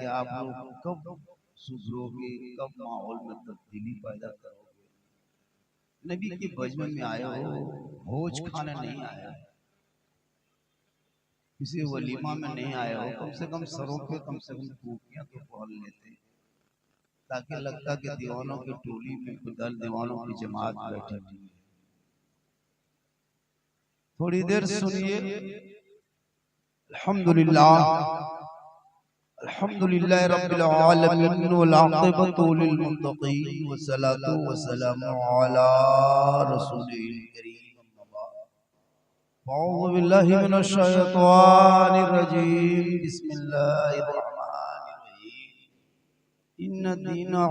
कि आप लोग कब सुधरोगे, कब माहौल में तब्दीली पैदा करोगे। नबी के बजमे में आए हो, भोज खाने नहीं आया, किसी वलीमा में नहीं आए हो, कम से कम सरों पे कम से कम टोपियां तो पहन लेते, ताकि लगता कि दीवानों की टोली में कुदल दीवानों की जमात बैठी हुई है। थोड़ी देर सुनिए। अल्हम्दुलिल्लाह अल्हम्दुलिल्लाह रब्बिल आलमीन वल आक़िबतु लिल मुत्तक़ीन वस्सलातु वस्सलामु अला रसूलिल करीम। अऊज़ु बिल्लाहि मिनश शैतानिर रजीम। बिस्मिल्लाहिर रहमानिर रहीम। इन्न दीना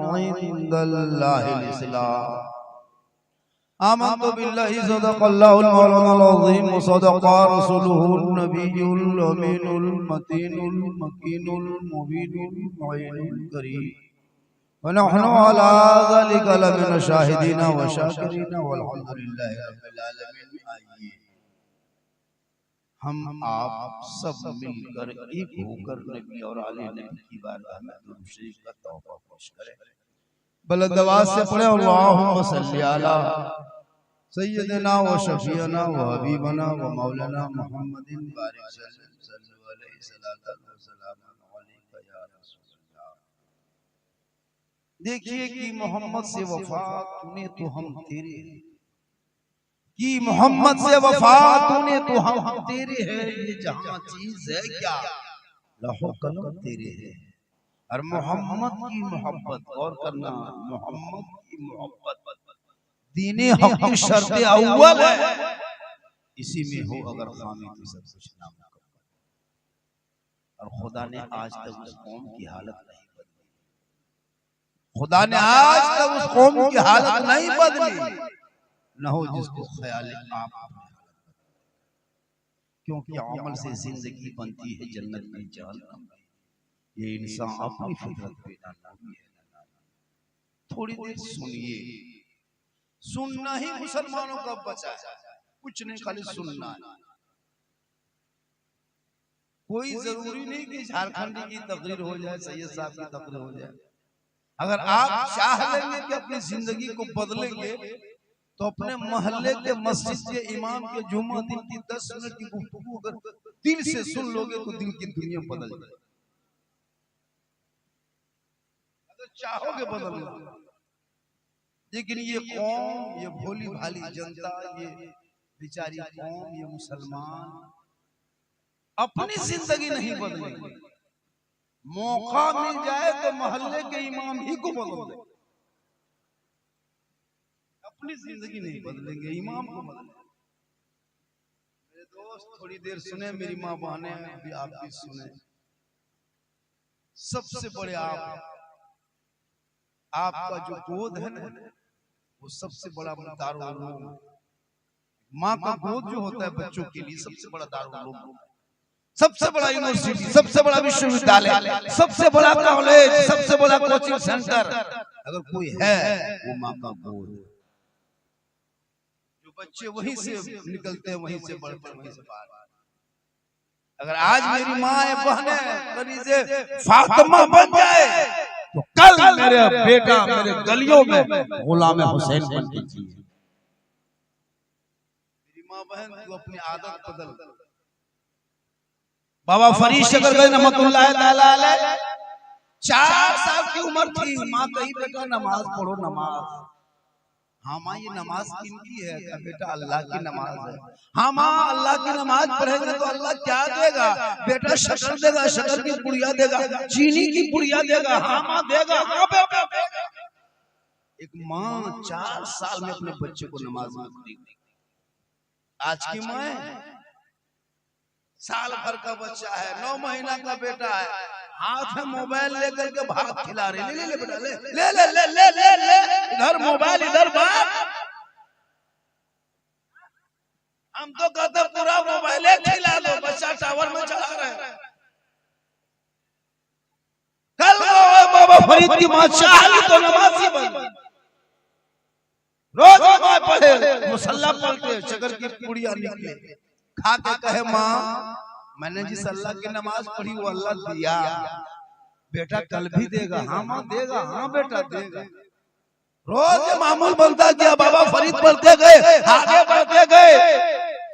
इंदल्लाहिल इस्लाम। आमन्तु बिल्लाहि सदक़ल्लाहुल मौलानाल अज़ीम व सदक़ा रसूलुहुन नबियुल अमीनुल मतीनुल मकीनुल मुबीनुल मुईनुल करीम व नहनु अला ज़ालिका लमिन शाहिदीन व शाकिरीन वल्हम्दुलिल्लाहि रब्बिल आलमीन। आइए हम आप सब मिलकर एक होकर नबी और आले नबी की बारगाह में दुरूद शरीफ का तोहफा पेश करें। बुलंद आवाज से पढ़े अल्लाहुम्मा सल्ली अला सय्यदना व शफीअना व हबीबना व मौलाना मुहम्मदिन बारिक सल्लल्लाहु अलैहि सल्लल्लाहु अलैहि या रसूलल्लाह। देखिए कि मोहम्मद से वफा तूने तो हम तेरे, कि मोहम्मद से वफा तूने तो हम तेरे है, ये जहां चीज है क्या लौह कलम तेरे है। और मोहम्मद की मोहब्बत और करना, मोहम्मद की मोहब्बत दीने हक की शर्त अव्वल है, इसी में हो अगर खामी तो सब कुछ नामुमकिन। और खुदा ने आज तक उस कौम की हालत नहीं बदली, खुदा ने आज तक उस कौम की हालत नहीं बदली, न हो जिसको ख्याल आप, क्योंकि अमल से जिंदगी बनती है, जन्नत में जहन्नम। ये इंसान अपनी फितरत पे नादानी है। थोड़ी देर सुनिए। सुनना ही मुसलमानों का बचा है, कुछ नहीं, खाली सुनना है। कोई जरूरी नहीं कि झारखंडी की तकरीर हो जाए, सैयद साहब की तकरीर हो जाए। अगर आप चाह लेंगे कि अपनी जिंदगी को बदलेंगे, तो अपने मोहल्ले के मस्जिद के इमाम के जुम्मा दिन की 10 मिनट की गुफ्तगू अगर दिल से सुन लोगे तो दिल की दुनिया बदल जाएगी। अगर चाहोगे बदलना। लेकिन ये कौम, ये भोली भाली जनता, ये बेचारी कौम, ये मुसलमान अपनी जिंदगी नहीं बदलेंगे। मौका मिल जाए तो मोहल्ले के इमाम ही को बदल दे, अपनी जिंदगी नहीं बदलेंगे, इमाम को बदलेंगे। मेरे दोस्त थोड़ी देर सुने, मेरी माँ बहने भी आप भी सुने। सबसे बड़े आपका जो गोद है ना, वो सबसे बड़ा दारुल उलूम। माँ का गोद जो होता है बच्चों के लिए सबसे बड़ा दारुल उलूम, सबसे बड़ा यूनिवर्सिटी, सबसे बड़ा विश्वविद्यालय, सबसे बड़ा कॉलेज, सबसे बड़ा कोचिंग सेंटर अगर कोई है, वो माँ का गोद। जो बच्चे वहीं से निकलते हैं, वहीं से बढ़ते हैं, वहीं से बाहर। अगर आज मेरी माँ है, बहनें कलीजे फातिमा बन जाए, तो कल मेरे बेटा मेरे गलियों में गुलाम हुसैन बन के जिए। मेरी माँ बहन, तू अपनी आदत बदल। बाबा फरीद शकरगंज रहमतुल्लाह ताला अलैह 4 साल की उम्र थी, माँ कही बेटा नमाज पढ़ो, नमाज। हाँ माँ, ये नमाज किनकी है? क्या बेटा अल्लाह की नमाज है। हाँ माँ, अल्लाह की नमाज पढ़ेंगे तो अल्लाह क्या देगा? बेटा शक्कर देगा, शक्कर की पुड़िया देगा, चीनी की पुड़िया देगा। हाँ माँ देगा, हाँ बेटा देगा। एक माँ 4 साल में अपने बच्चे को नमाज में दी। आज की माँ साल भर का बच्चा है, 9 महीना का बेटा है, हाथ में मोबाइल लेकर के भात खिला रही। ले ले बेटा, ले ले ले ले ले ले ले, इधर मोबाइल, इधर बात। हम तो कहते पूरा मोबाइल खिला दो, बच्चा टावर में चला रहे हैं। कल बाबा फरीद की माँ चाहली तो नमाजी बन गई। रोज नमाज पढ़े, मुसल्ला पढ़ते, शक्कर की पुड़िया निकले, खा के कहे माँ मैंने जिस अल्लाह की नमाज पढ़ी वो अल्लाह दिया, बेटा कल भी देगा, हाँ माँ देगा, हाँ बेटा देगा। रोज मामूल बनता गया, बाबा फरीद बढ़ते गए, आगे बढ़ते गए,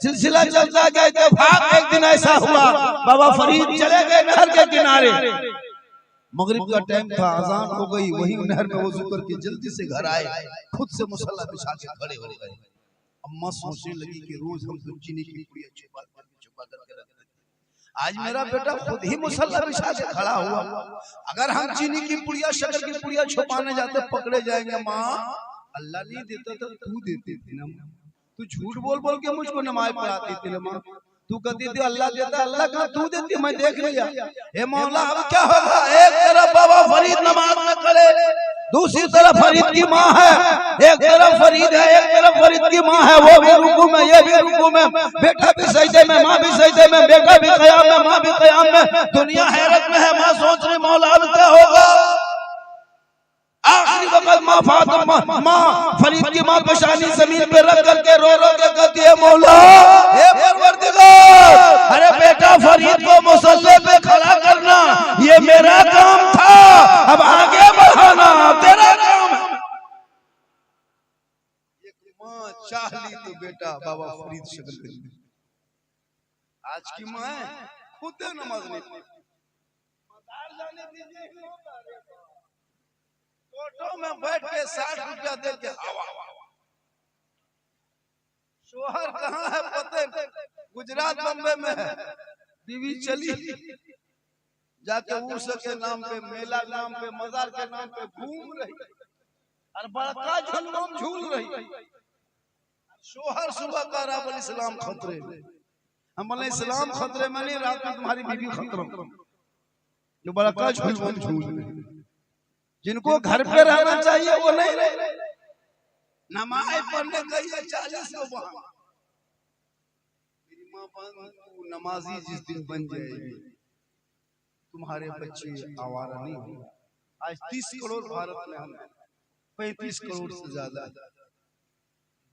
सिलसिला चलता गया। इत्तेफाक एक दिन ऐसा हुआ, बाबा फरीद चले गए नहर के किनारे। मगरिब का टाइम था, अजान हो गई, वही नहर में वजू करके जल्दी से घर आए, खुद से मुसल्ला बिछा के खड़े हो गए। अम्मा सोचने लगी कि रोज हम तो चीनी की पुड़िया छुपा करके रखते थे, आज मेरा बेटा खुद ही मुसल्ला बिछा के खड़ा हुआ। अगर हम चीनी की पुड़िया शक्कर की पुड़िया छुपाने जाते पकड़े जाएंगे। माँ अल्लाह नहीं देता था, तू देती थी ना, तू झूठ बोल बोल के मुझको नमाज पढ़ाती थी ना माँ, तू कहती थी अल्लाह देता, अल्लाह कहाँ, तू देती, मैं देख लिया। हे मौला अब क्या होगा, एक तरफ बाबा फरीद नमाज में खड़े, दूसरी तरफ फरीद की माँ है, एक तरफ फरीद है, एक तरफ फरीद की माँ है, वो भी रुकू में, ये भी रुकू में, बेटा भी सजदे में, माँ भी सजदे में, बेटा भी क़याम में, माँ भी क़याम में। दुनिया हैरत में है, माँ सोच रही मौला अब क्या होगा। आखिरी वक्त माँ फातिमा, माँ फरीद की माँ पेशानी जमीन पे रख करके रो रो के कहती है मौला हे परवरदिगार, अरे बेटा फरीद को मुसल्ले पे खड़ा करना ये मेरा काम था, अब आगे बढ़ाना तेरा काम है। एक माँ चाह ली तो बेटा बाबा फरीद शक्ल कर ली। आज की माँ खुद नमाज नहीं पढ़ती, जाने दीजिए ऑटो में बैठ के 60 रुपया दे के हवा। शोहर कहाँ है पते, गुजरात बम्बे में है, बीवी चली जाके उर्स के नाम पे, मेला नाम पे, मजार के नाम पे घूम रही और बड़का झुलम झूल रही। शोहर सुबह का राब इस्लाम खतरे, हम बोले इस्लाम खतरे में नहीं, रात में तुम्हारी बीवी खतरे, जो बड़का झुलम झूल रही। जिनको घर पे रहना चाहिए वो नहीं रहे, नमाज पढ़ने गई है 40 को वहां। मेरी माँ तू नमाजी जिस दिन बन जाएगी तुम्हारे बच्चे आवारा नहीं होंगे। आज 30 करोड़ भारत में हम 35 करोड़ से ज्यादा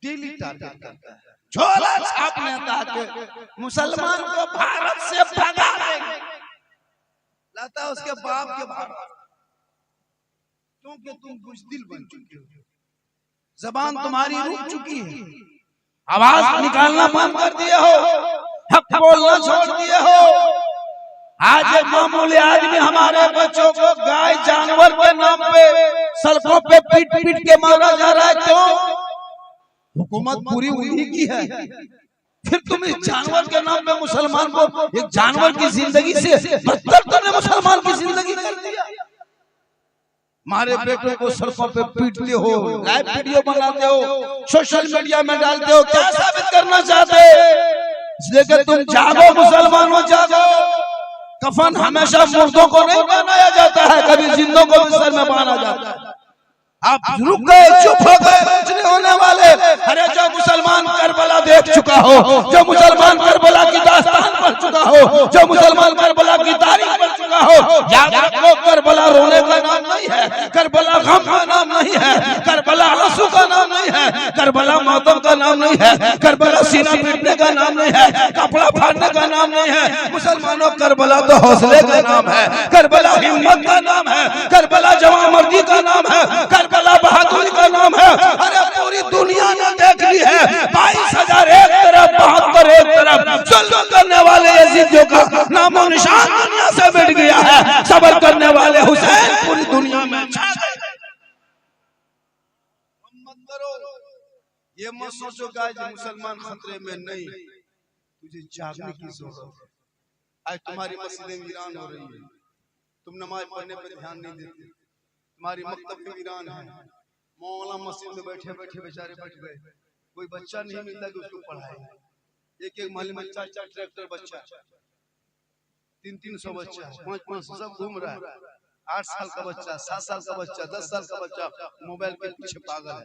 डेली टारगेट करता है, झोला छापने ताकि मुसलमान को भारत से भगा देंगे, लाता उसके बाप के भारत, क्योंकि तुम बुज़दिल बन चुके हो, जबान तुम्हारी रुक चुकी है, आवाज निकालना बंद कर दिए हो, हक बोलना छोड़ दिए हो। आज एक मामूली आदमी हमारे बच्चों को गाय जानवर के नाम पे सड़कों पे पीट पीट के मारा जा रहा है, क्यों? हुकूमत पूरी उन्हीं की है, फिर तुम इस जानवर के नाम पे मुसलमान को, एक जानवर की जिंदगी से बदतर तुमने मुसलमान की जिंदगी कर दिया। हमारे बेटों को सड़कों पे पीटते हो, लाइव वीडियो बनाते हो, सोशल मीडिया में डालते हो, क्या साबित करना चाहते हो? इसलिए तुम जागो मुसलमानों, जागो। कफन हमेशा मुर्दों को नहीं बनाया जाता है, कभी जिंदों को भी सर में बांधा जाता है। आप रुक गए, चुप हो गए, कुछ नहीं होने वाले। अरे जो मुसलमान करबला देख चुका हो, जो मुसलमान करबला की दास्तान पढ़ चुका हो, जो मुसलमान करबला की तारीख पढ़ चुका हो, याद रखो करबला रोने का नाम नहीं है, करबला गम का नाम नहीं है, करबला आंसू का नाम नहीं है, करबला मातम का नाम नहीं है, करबला सीना पीटने का नाम नहीं है, कपड़ा फाड़ने का नाम नहीं है। मुसलमानों करबला तो हौसले का नाम है, करबला हिम्मत का नाम है, करबला जवामर्दी का नाम है, करबला बहादुरी का नाम है। अरे पूरी दुनिया ने देख ली है, 22,000 एक तरफ, 72 एक तरफ, जुल्म करने वाले यजीदियों का नामो निशान दुनिया से मिट गया है, सब्र करने वाले हुसैन पूरी दुनिया में छा गए। मत करो, ये मत सोचो कि आज मुसलमान खतरे में नहीं, तुझे जागने की जरूरत है। आज तुम्हारी मस्जिदें वीरान हो रही है, तुम नमाज पढ़ने पर ध्यान नहीं देते, तुम्हारी मकतब भी वीरान है, मौला मस्जिद में बैठे बैठे बेचारे बैठ गए, कोई बच्चा नहीं मिलता कि उसको पढ़ाए। एक एक महल में 4-4 ट्रैक्टर बच्चा, 300 बच्चा, 500 सब घूम रहा है। 8 साल का बच्चा, 7 साल का बच्चा, 10 साल का बच्चा मोबाइल के पीछे पागल है,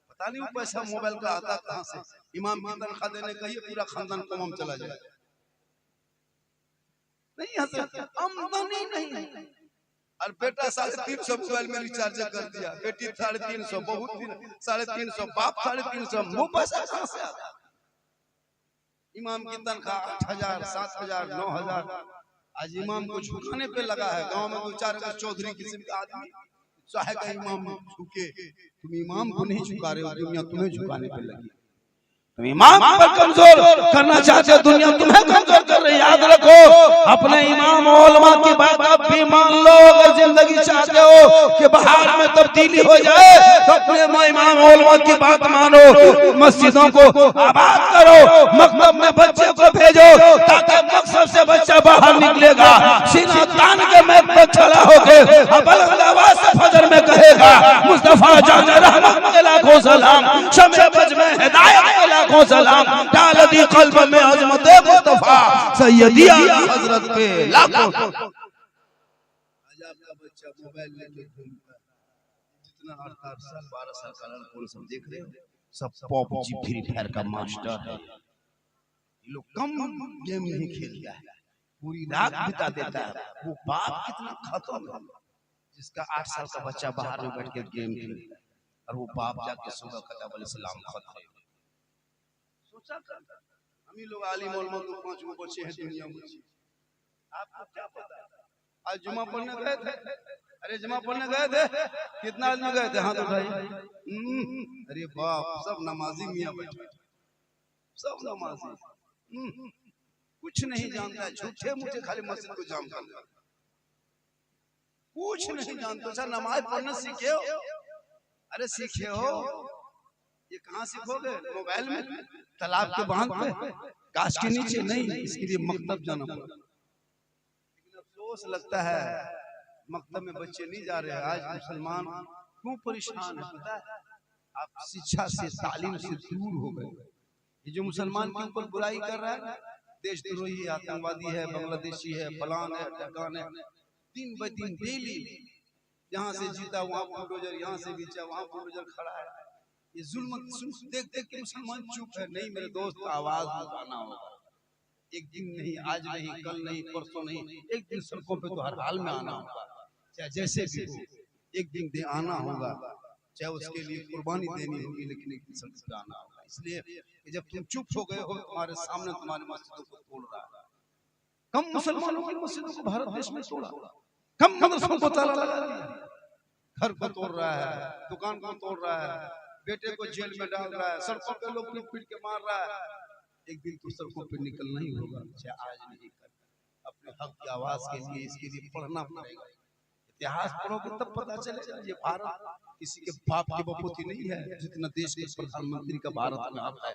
पता नहीं वो पैसा मोबाइल का आता कहाँ से। इमाम की तनख्वाह देने कहिए पूरा खानदान कमाम चला जाए। नहीं हजरत, आमदनी नहीं। और बेटा 350 मोबाइल में रिचार्ज कर दिया, बेटी 350, बहुत 350, बाप 350, वो पैसा कहाँ से आता? इमाम की तनख्वाह 8,000, 7,000, 9,000, आज इमाम को झुकाने पे लगा है। गांव में 2-4 अगर चौधरी किस्म का आदमी चाहे का इमाम झुके, तुम इमाम को नहीं झुका रहे हो, दुनिया तुम्हें झुकाने पे लगी। तुम इमाम पर कमजोर करना चाहते हो, दुनिया तुम्हें कमजोर कर रही है। याद रखो, अपने इमाम उलमा की बात आप भी मान लो। अगर जिंदगी चाहते हो कि बाहर में तब्दीली हो जाए तो अपने इमाम उलमा की बात मानो। मस्जिदों को आबाद करो, मकतब में बच्चे को भेजो, ताकि मकसद से बच्चा बाहर निकलेगा। सीना तान के मैं पर खड़ा होकर बुलंद आवाज से फजर में कहेगा, मुस्तफा जान रहमत के लाखों सलाम, शमे बज में हिदायत के लाखों सलाम, डाल दी कल्ब में अजमत मुस्तफा सैयदी आला हजरत पे लाखों। आज आपका बच्चा मोबाइल लेके घूमता है, जितना 8 साल 12 साल का लड़का सब देख रहे हो, सब पबजी फ्री फायर का मास्टर है। ये लोग कम गेम नहीं खेलता है, पूरी रात बिता देता है। वो बाप कितना खतरनाक है जिसका 8 साल का बच्चा बाहर में बैठ के गेम खेलता है, और वो बाप जाके सुबह कतब अलैहिस्सलाम खतरे। सोचा कर हम ही लोग आलिम उलमा को 5 गो बच्चे हैं दुनिया में, आपको क्या पता। आज जुमा पढ़ने गए थे, अरे जुमा पढ़ने गए थे, कितना आदमी गए थे, हाथ उठाइए। अरे बाप, सब नमाजी मियां बैठे, सब नमाजी, कुछ नहीं जानता, झूठे मूठे खाली मस्जिद को जाम कर देता, कुछ नहीं जानते। अच्छा नमाज पढ़ना सीखे हो? अरे सीखे हो, ये कहाँ सीखोगे? मोबाइल में, तालाब के बांध पे, गाछ के नीचे नहीं, इसके लिए मकतब जाना पड़ता। लेकिन अफसोस लगता है मकतब में बच्चे नहीं जा रहे हैं। आज मुसलमान क्यों परेशान है पता है? आप शिक्षा से, तालीम से दूर हो गए। ये जो मुसलमान के ऊपर बुराई कर रहा है, देशद्रोही है, आतंकवादी है, बांग्लादेशी है, फलान है, ढकान है, 3 ब 3 डेली यहाँ से जीता वहाँ बुलडोजर, यहाँ से बीचा वहाँ बुलडोजर खड़ा है। ये जुल्म देख देख के मुसलमान चुप है। नहीं मेरे दोस्त, आवाज उठाना होगा। एक दिन नहीं, आज नहीं, कल नहीं, परसों नहीं, एक दिन सड़कों पे तो हर हाल में आना होगा, चाहे जैसे भी हो, एक दिन दे आना होगा, चाहे उसके लिए कुर्बानी देनी होगी, लेकिन एक दिन सड़क पे आना होगा। इसलिए जब तुम चुप हो गए हो, तुम्हारे सामने तुम्हारे मस्जिदों को तोड़ रहा है। कम मुसलमानों की मस्जिदों को भारत देश में तोड़ा, कम मदरसों को ताला लगा दिया, घर को तोड़ रहा है, दुकान को तोड़ रहा है, बेटे को जेल में डाल रहा है, सड़कों पे लोग पीट पीट के मार रहा है। एक दिन तो सड़कों पे निकलना ही होगा, चाहे आज नहीं कर। अपने हक की आवाज के लिए, इसके लिए पढ़ना पड़ेगा। इतिहास पढ़ोगे तब पता चलेगा। ये भारत किसी के बाप की बपूती नहीं है। जितना देश के प्रधानमंत्री का भारत में हक है,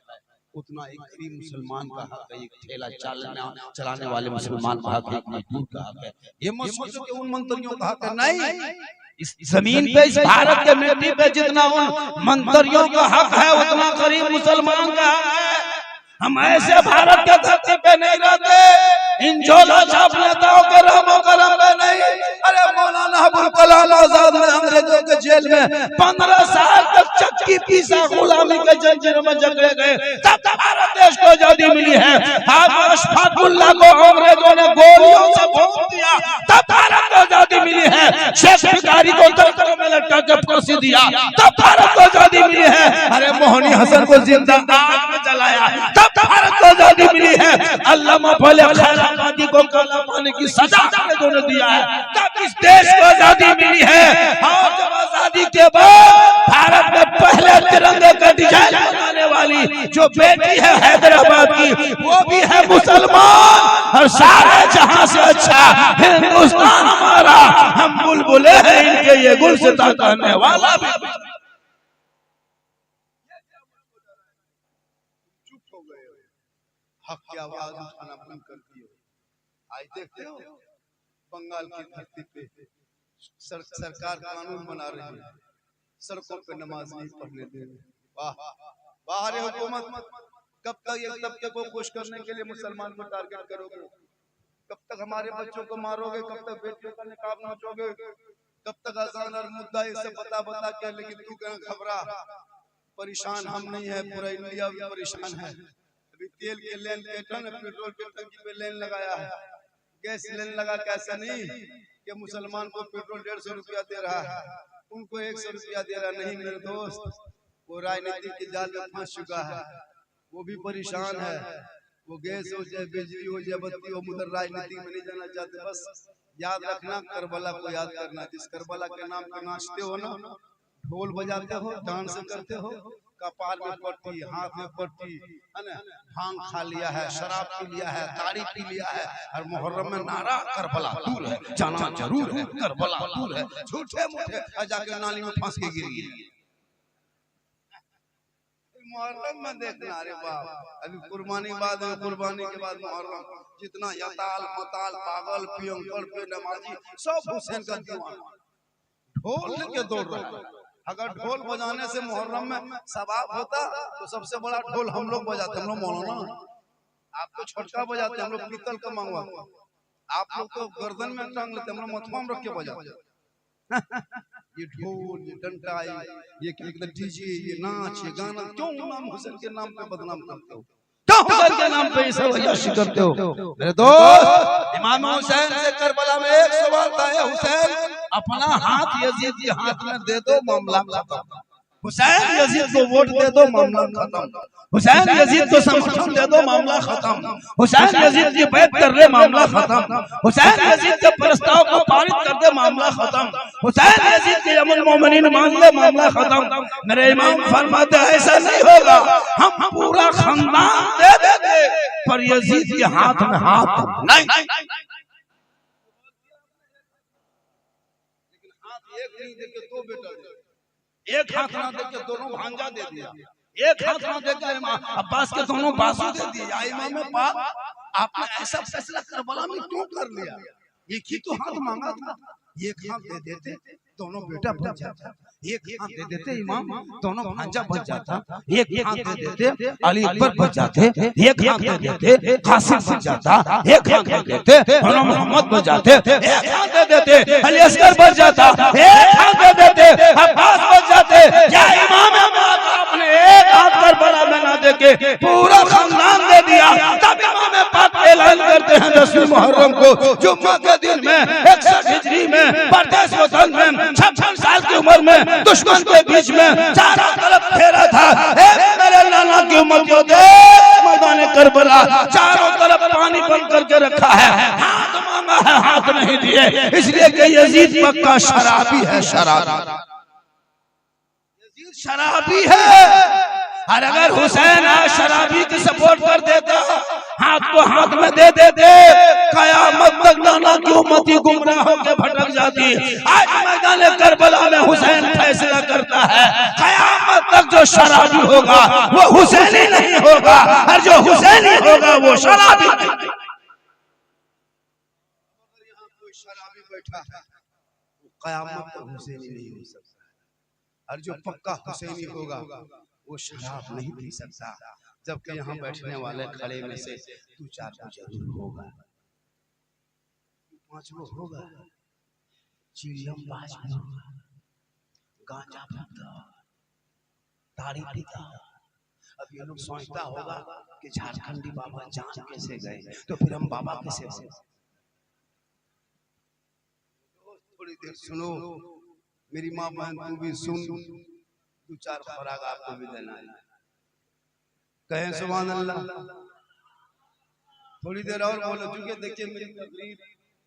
उतना एक गरीब मुसलमान का हक है, एक ठेला चलाने वाले मुसलमान का हक है, एक मजदूर का हक है। ये मत सोचो कि उन मंत्रियों का हक है, नहीं। इस जमीन पे, इस भारत के मिट्टी पे जितना उन मंत्रियों का हक है, उतना गरीब मुसलमान का हक है। हम ऐसे भारत के धरती पे नहीं रहते, इन झोला छाप नेताओं के रहमो करम पे नहीं। अरे मौलाना अबुल कलाम आजाद ने अंग्रेजों के जेल में 15 साल तक चक्की पीसा, गुलामी के जंजीर में जकड़े गए, तब भारत देश को आजादी मिली है। आज अशफाकुल्लाह को अंग्रेजों ने गोलियों से भून दिया, तब भारत को आजादी मिली है। शेख भिखारी को तख्तों में लटका के फांसी दिया, तब भारत को आजादी मिली है। अरे मोहनी हसन को जिंदा आग में जलाया, तब भारत को आजादी मिली है। अल्लामा फले खैराबादी को काला पानी की सजा अंग्रेजों ने दिया है, तब इस देश को आजादी मिली है। और जब आजादी के बाद भारत में पहले तिरंगे का डिजाइन बनाने वाली जो बेटी है हैदराबाद की, वो भी है मुसलमान। और सारे जहां से अच्छा हिंदुस्तान हमारा, हम बुलबुले हैं इनके, ये गुलसिता कहने वाला भी। हक की आवाज उठाना बंद कर दिए। आज देखते हो बंगाल की धरती पे सरकार कानून बना रही है, सड़कों पे नमाज नहीं पढ़ने दे रही। वाह बाहर हुकूमत, कब तक एक तबके को खुश करने के लिए मुसलमान को टारगेट करोगे? कब तक हमारे बच्चों को मारोगे? कब तक बेटियों का निकाब नोचोगे? कब तक अजान और मुद्दा ये सब बता के, लेकिन तू क्या घबरा? परेशान हम नहीं है, पूरा इंडिया भी परेशान है। अभी तेल के लेन पेट्रोल के टंकी पे लेन लगाया है, गैस लेन लगा, कैसा नहीं कि मुसलमान को पेट्रोल 150 रुपया दे रहा है, उनको 100 रुपया दे रहा नहीं। मेरे दोस्त, वो राजनीति के जाल में फंस चुका है, वो भी परेशान है, वो गैस हो जाए, बिजली हो जाए, बत्ती हो, उधर राजनीति में नहीं जाना चाहते। बस याद रखना, करबला को याद करना। जिस करबला के नाम पे नाचते हो ना, ढोल बजाते हो, डांस करते हो, कपाल में पट्टी, हाथ में पट्टी, है ना, भांग खा लिया है, शराब पी लिया है, ताड़ी पी लिया है, और मुहर्रम में नारा करबला दूर है, जाना जरूर है, करबला दूर है, झूठे मूठे जाके नाली में फंस के गिर गई। मुहर्रम में देखना, अरे बाप, अभी कुर्बानी बाद में, कुर्बानी के बाद मुहर्रम, जितना यताल मताल पागल पियंकर पे नमाजी सब हुसैन का दीवाना, ढोल लेके दौड़ रहा है। अगर ढोल बजाने से मुहर्रम में सवाब होता तो सबसे बड़ा ढोल हम लोग बजाते। हम लोग मौलाना, आप तो छोटका बजाते, हम लोग पीतल का मंगवाते, आप लोग तो गर्दन में टांग लेते, हम लोग मथुआ में रख के बजाते। ये ढोल, ये डंडा, ये डीजे, ये नाच, ये गाना, क्यों इमाम हुसैन के नाम पे बदनाम करते हो? क्यों हुसैन के नाम पे इसे वजह करते हो? मेरे दोस्त, इमाम हुसैन से करबला में एक सवाल था, हुसैन अपना हाथ यजीद के हाथ में दे दो, मामला खत्म। हुसैन यजीद को वोट दे दो, मामला खत्म। हुसैन यजीद को समर्थन दे दो, मामला खत्म। हुसैन यजीद की बैत कर ले, मामला खत्म। हुसैन यजीद के प्रस्ताव को पारित कर दे, मामला खत्म। हुसैन यजीद के अमल मोमिनीन मान ले, मामला खत्म। मेरे इमाम फरमाते ऐसा नहीं होगा, हम पूरा खानदान दे देंगे पर यजीद के हाथ में हाथ नहीं। एक नहीं देके दो बेटा दे, एक हाथ ना देके दोनों भांजा दे दिया, एक हाथ ना देके अब्बास के दोनों बाजू दे दिए। या इमाम पाक, आपने ऐसा फैसला करबला में क्यों कर लिया? एक ही तो हाथ मांगा था, एक हाथ दे देते दोनों बेटा बच जाता, एक हाथ दे देते इमाम दोनों भांजा बच जाता, एक हाथ दे देते अली अकबर बच जाते, एक हाथ दे देते कासिम बच जाता, एक हाथ दे देते मोहम्मद बच जाते, एक हाथ दे देते अली असगर बच जाता, एक हाथ दे देते अब्बास बच जाते। क्या इमाम आपने एक हाथ करबला में ना देके पूरा खानदान दे दिया? तब इमाम पाक ऐलान करते हैं 10वीं मुहर्रम को, जुम्मा के दिन में 61 हिजरी में, परदेश वतन में, 56 साल की उम्र में, दुश्मन के बीच में चारों तरफ फेरा था। मेरे नाना की उम्र को देख, मैदान करबला चारों तरफ पानी बंद करके रखा है, हाथ मांगा है, हाथ नहीं दिए, इसलिए कि यजीद पक्का शराबी है, शराबी शराबी है। और अगर हुसैन आज शराबी की सपोर्ट कर देता, हाथ को हाथ में दे देते, कयामत तक नाना की उम्मती गुमराह होकर भटक जाती। आज मैदान करबला में हुसैन फैसला करता है, कयामत तक जो शराबी होगा वो हुसैनी नहीं होगा, और जो हुसैनी होगा वो शराबी नहीं। यहाँ कोई शराबी बैठा है, कयामत तक हुसैनी नहीं हो सकता, और जो पक्का हुसैनी होगा वो शराब नहीं पी सकता। जबकि यहाँ बैठने वाले खड़े में से 2-4 को जरूर होगा, 5 को होगा, चिड़ियम बाज होगा, गांजा पीता, ताड़ी पीता। अब ये लोग सोचता होगा कि झारखंडी बाबा जान कैसे गए, तो फिर हम बाबा कैसे हो? थोड़ी देर सुनो मेरी माँ बहन, तू भी सुन, 2-4 खुराक आपको भी देना है। कहें सुभान अल्लाह। थोड़ी देर और बोलो, क्योंकि देखिए मेरी तकरीर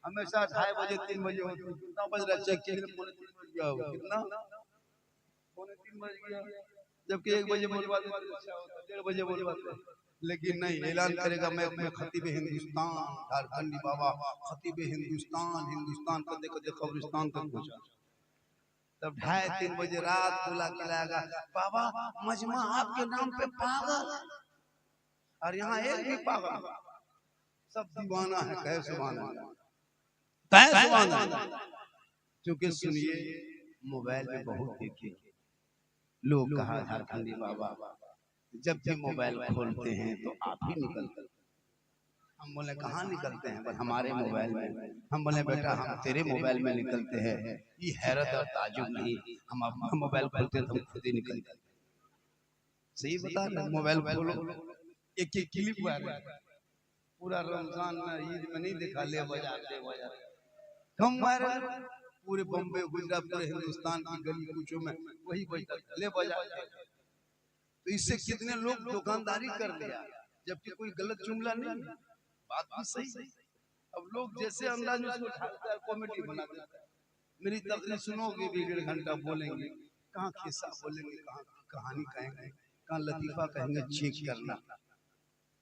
हमेशा 2:30 बजे 3 बजे होती है। कितना बज रहा है? चेक किया, 3 बज गया होगा। कितना? 3 बज गया। जबकि 1 बजे बोलवा देते, 1:30 बजे बोलवा देते, लेकिन नहीं, ऐलान करेगा मैं खतीब हिंदुस्तान, झारखंडी बाबा खतीब हिंदुस्तान, हिंदुस्तान को देखो देखो कब्रिस्तान तक पहुंचा। तब 2:30-3 बजे रात बुला के लाएगा, बाबा मजमा आपके नाम पे पागल, और यहाँ एक भी पागल, सब दीवाना है। कहे सुभान अल्लाह, कहे सुभान अल्लाह। क्योंकि सुनिए, मोबाइल में बहुत देखिए लोग कहा झारखंडी बाबा, जब भी मोबाइल खोलते हैं तो आप ही निकलते। हम बोले कहाँ निकलते हैं? पर हमारे मोबाइल में। हम बोले बेटा हम तेरे मोबाइल में निकलते हैं। ये हैरत और ताजुब नहीं, हम अपना मोबाइल खोलते हैं तो हम खुद ही निकलते हैं। सही बता रहे, मोबाइल खोलो, एक एक क्लिप वायरल, पूरा रमजान में ईद में नहीं दिखा, ले बजा कम वायरल, पूरे बम्बे गुजरात पूरे हिंदुस्तान की गली कूचों में वही बजा, ले बजा। तो इससे कितने लोग दुकानदारी कर लिया, जबकि कोई गलत जुमला नहीं, बात भी सही। अब लोग जैसे अंदाज में उसको ढालते हैं, कॉमेडी बना देते हैं। मेरी तकरीर सुनोगे भी 1.5 घंटा बोलेंगे, कहाँ किस्सा बोलेंगे, कहाँ कहानी कहेंगे, कहाँ लतीफा कहेंगे, चेक करना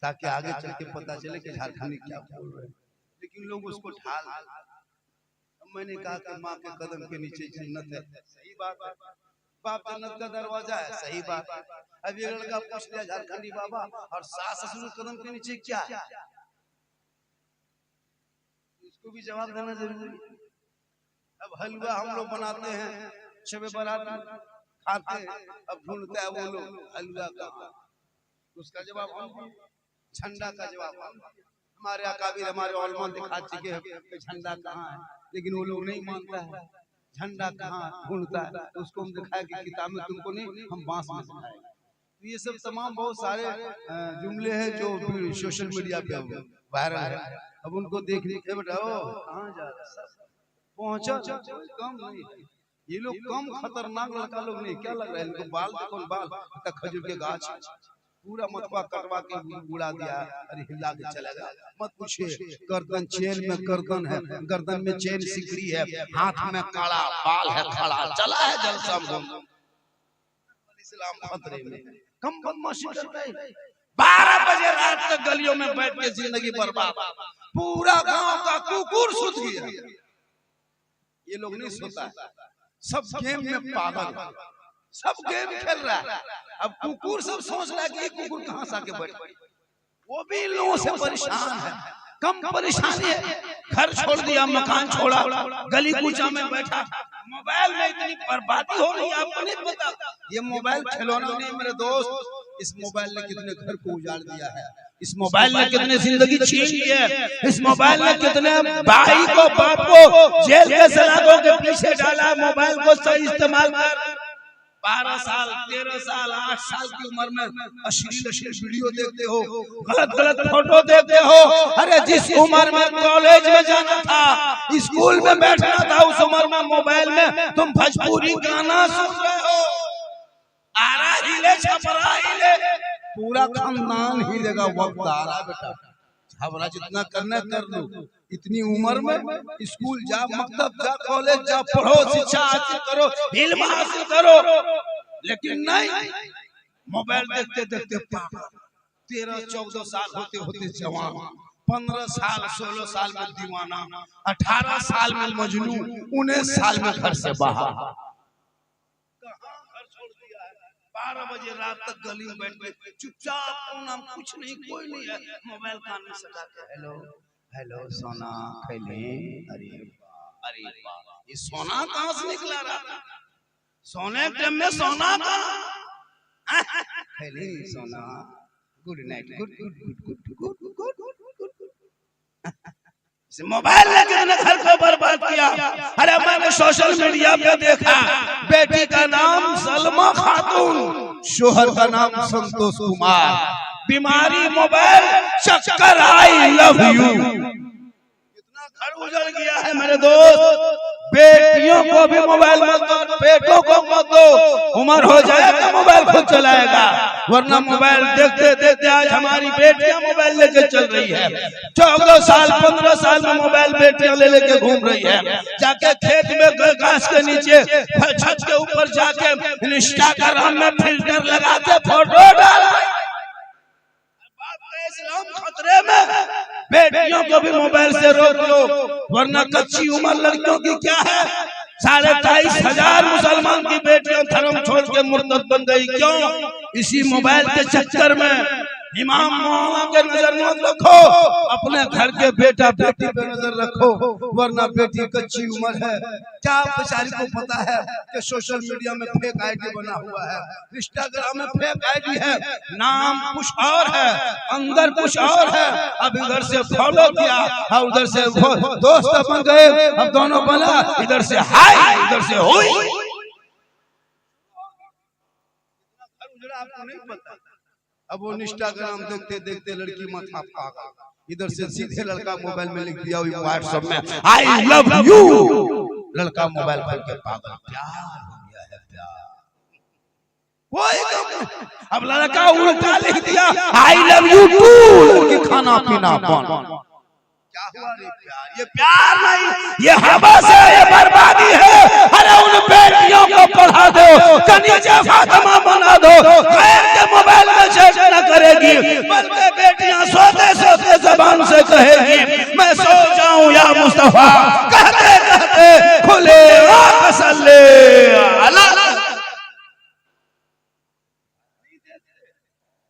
ताकि आगे चल के पता चले कि झारखंडी क्या बोल रहे हैं। लेकिन लोग उसको ढाल। मैंने कहा कि माँ के कदम के नीचे जन्नत है, सही बात है, बाप जन्नत का दरवाजा है, सही बात है। अब ये लड़का पूछ लिया झारखंडी बाबा और सास ससुर कदम के नीचे क्या है, इसको भी जवाब देना जरूरी है। अब हलवा हम लोग बनाते हैं, शबे बारात खाते हैं, अब ढूंढता है वो लोग हलवा का, उसका जवाब हम, झंडा का जवाब हम। हमारे अकाबिर हमारे उलमा दिखा चुके हैं कि झंडा कहाँ है, लेकिन वो लोग नहीं मानता है झंडा कहाँ ढूंढता है। तो उसको हम दिखाया कि किताब में तुमको नहीं, हम बांस में दिखाएंगे। तो ये सब तमाम बहुत सारे जुमले हैं जो सोशल मीडिया पे वायरल है। अब उनको देख के बेटा कहाँ जा रहा है, पहुंचा कम नहीं, ये लोग कम खतरनाक लड़का लोग नहीं। क्या लग रहा है इनको, बाल देखो, बाल खजूर के गाछ पूरा मतवा कटवा के उड़ा दिया, अरे हिला के चला गया। मत पूछिए, गर्दन चेन में गर्दन है, गर्दन में चेन सिकड़ी है, हाथ में काला बाल है खड़ा, चला है जलसा में। इस्लाम खतरे में, कम बदमाशी कर रहे हैं। 12 बजे रात तक गलियों में बैठ के जिंदगी बर्बाद, पूरा गांव का कुकुर सुत गया। ये लोग नहीं सोता, सब गेम में पागल, सब गेम खेल रहा है। अब कुकुर सब सोच रहा है कि कुकुर कहां से आके बैठ, वो भी इन लोगों से परेशान है। कम परेशानी है, घर छोड़ दिया, मकान छोड़ा, गली कूचा में बैठा, मोबाइल में इतनी बर्बादी हो रही है आपको नहीं पता। ये मोबाइल खिलौना नहीं मेरे दोस्त, इस मोबाइल ने कितने घर को उजाड़ दिया है, इस मोबाइल ने कितने जिंदगी छीन ली है, इस मोबाइल ने कितने भाई को बाप को जेल के सलाखों के पीछे डाला। मोबाइल को सही इस्तेमाल कर, 12 साल 13 साल 8 साल की उम्र में अश्लील वीडियो देखते हो, गलत फोटो देखते हो। अरे जिस उम्र में कॉलेज में जाना था, स्कूल में बैठना था, उस उम्र में मोबाइल में तुम भोजपुरी गाना सुन रहे हो। आरा हिले छपरा हिले, पूरा खानदान हिलेगा। वक्त आ रहा बेटा, छपरा जितना करना कर लो। इतनी उम्र में स्कूल जा, मकतब जा, कॉलेज जा, पढ़ो, शिक्षा हासिल करो, इल्म हासिल करो। लेकिन नहीं, मोबाइल देखते देखते पागल, 13-14 साल होते होते जवान, 15 साल 16 साल में दीवाना, 18 साल में मजनू, 19 साल में घर से बाहर। कहाँ घर छोड़ दिया है? 12 बजे रात तक गली में बैठ गए चुपचाप, नाम कुछ नहीं, कोई नहीं है, मोबाइल कान में सटा के हेलो हेलो सोना खैले। अरे अरे ये सोना कहाँ से निकला रहा? सोने के टाइम में सोना कहाँ? खैले सोना, good night, good good good good good good good. Mobile लेके घर को बर्बाद किया। अरे मैंने सोशल मीडिया पे देखा, बेटी का नाम सलमा खातून, शोहर का नाम संतोष कुमार, बीमारी मोबाइल, चक्कर, आई लव यू। इतना घर उजड़ गया है मेरे दोस्त। बेटियों को भी मोबाइल मत दो, बेटों को मत दो। उम्र हो जाए तो मोबाइल खुद चलाएगा, वरना मोबाइल देखते देखते आज हमारी बेटियां मोबाइल लेके चल रही है। 14 साल 15 साल में मोबाइल बेटियां ले लेके घूम रही है। जाके खेत में घास के नीचे, छत के ऊपर जाके इंस्टाग्राम में फिल्टर लगा के फोटो डाल। इस्लाम खतरे में, बेटियों को भी मोबाइल से रोक लो, वरना कच्ची उम्र लड़कियों की क्या है। 23,500 मुसलमान की बेटियां धर्म छोड़ के मुर्तद बन गई। क्यों? इसी मोबाइल के चक्कर में। इमाम मौलाना के नजर मत रखो, अपने घर के बेटा बेटी पे नजर रखो, वरना बेटी कच्ची उम्र है। क्या बेचारी को पता है कि सोशल मीडिया में फेक आईडी बना हुआ है, इंस्टाग्राम में फेक आईडी है, नाम कुछ और है, अंदर कुछ और है। अब इधर से फॉलो किया और उधर से दोस्त बन गए, अब दोनों बना, इधर से हाय इधर से हुई। आपको नहीं पता। अब वो इंस्टाग्राम देखते देखते लड़की माथा पागल, इधर से सीधे लड़का मोबाइल में लिख दिया व्हाट्सएप में आई लव यू। लड़का मोबाइल खोल के पागल, प्यार हो गया है प्यार। कोई गम नहीं। अब लड़का उल्टा लिख दिया आई लव यू टू, लड़की खाना पीना बंद। क्या हुआ रे प्यार? ये प्यार नहीं, ये हवस है, ये बर्बादी है। अरे उन बेटियों को पढ़ा दो, कनीजा फातिमा बना दो, गैर के मोबाइल में चेक न करेगी, बल्कि बेटियां सोते सोते जबान से कहेगी मैं सो जाऊं या मुस्तफा, कहते कहते खुले आंख सल्ले अला।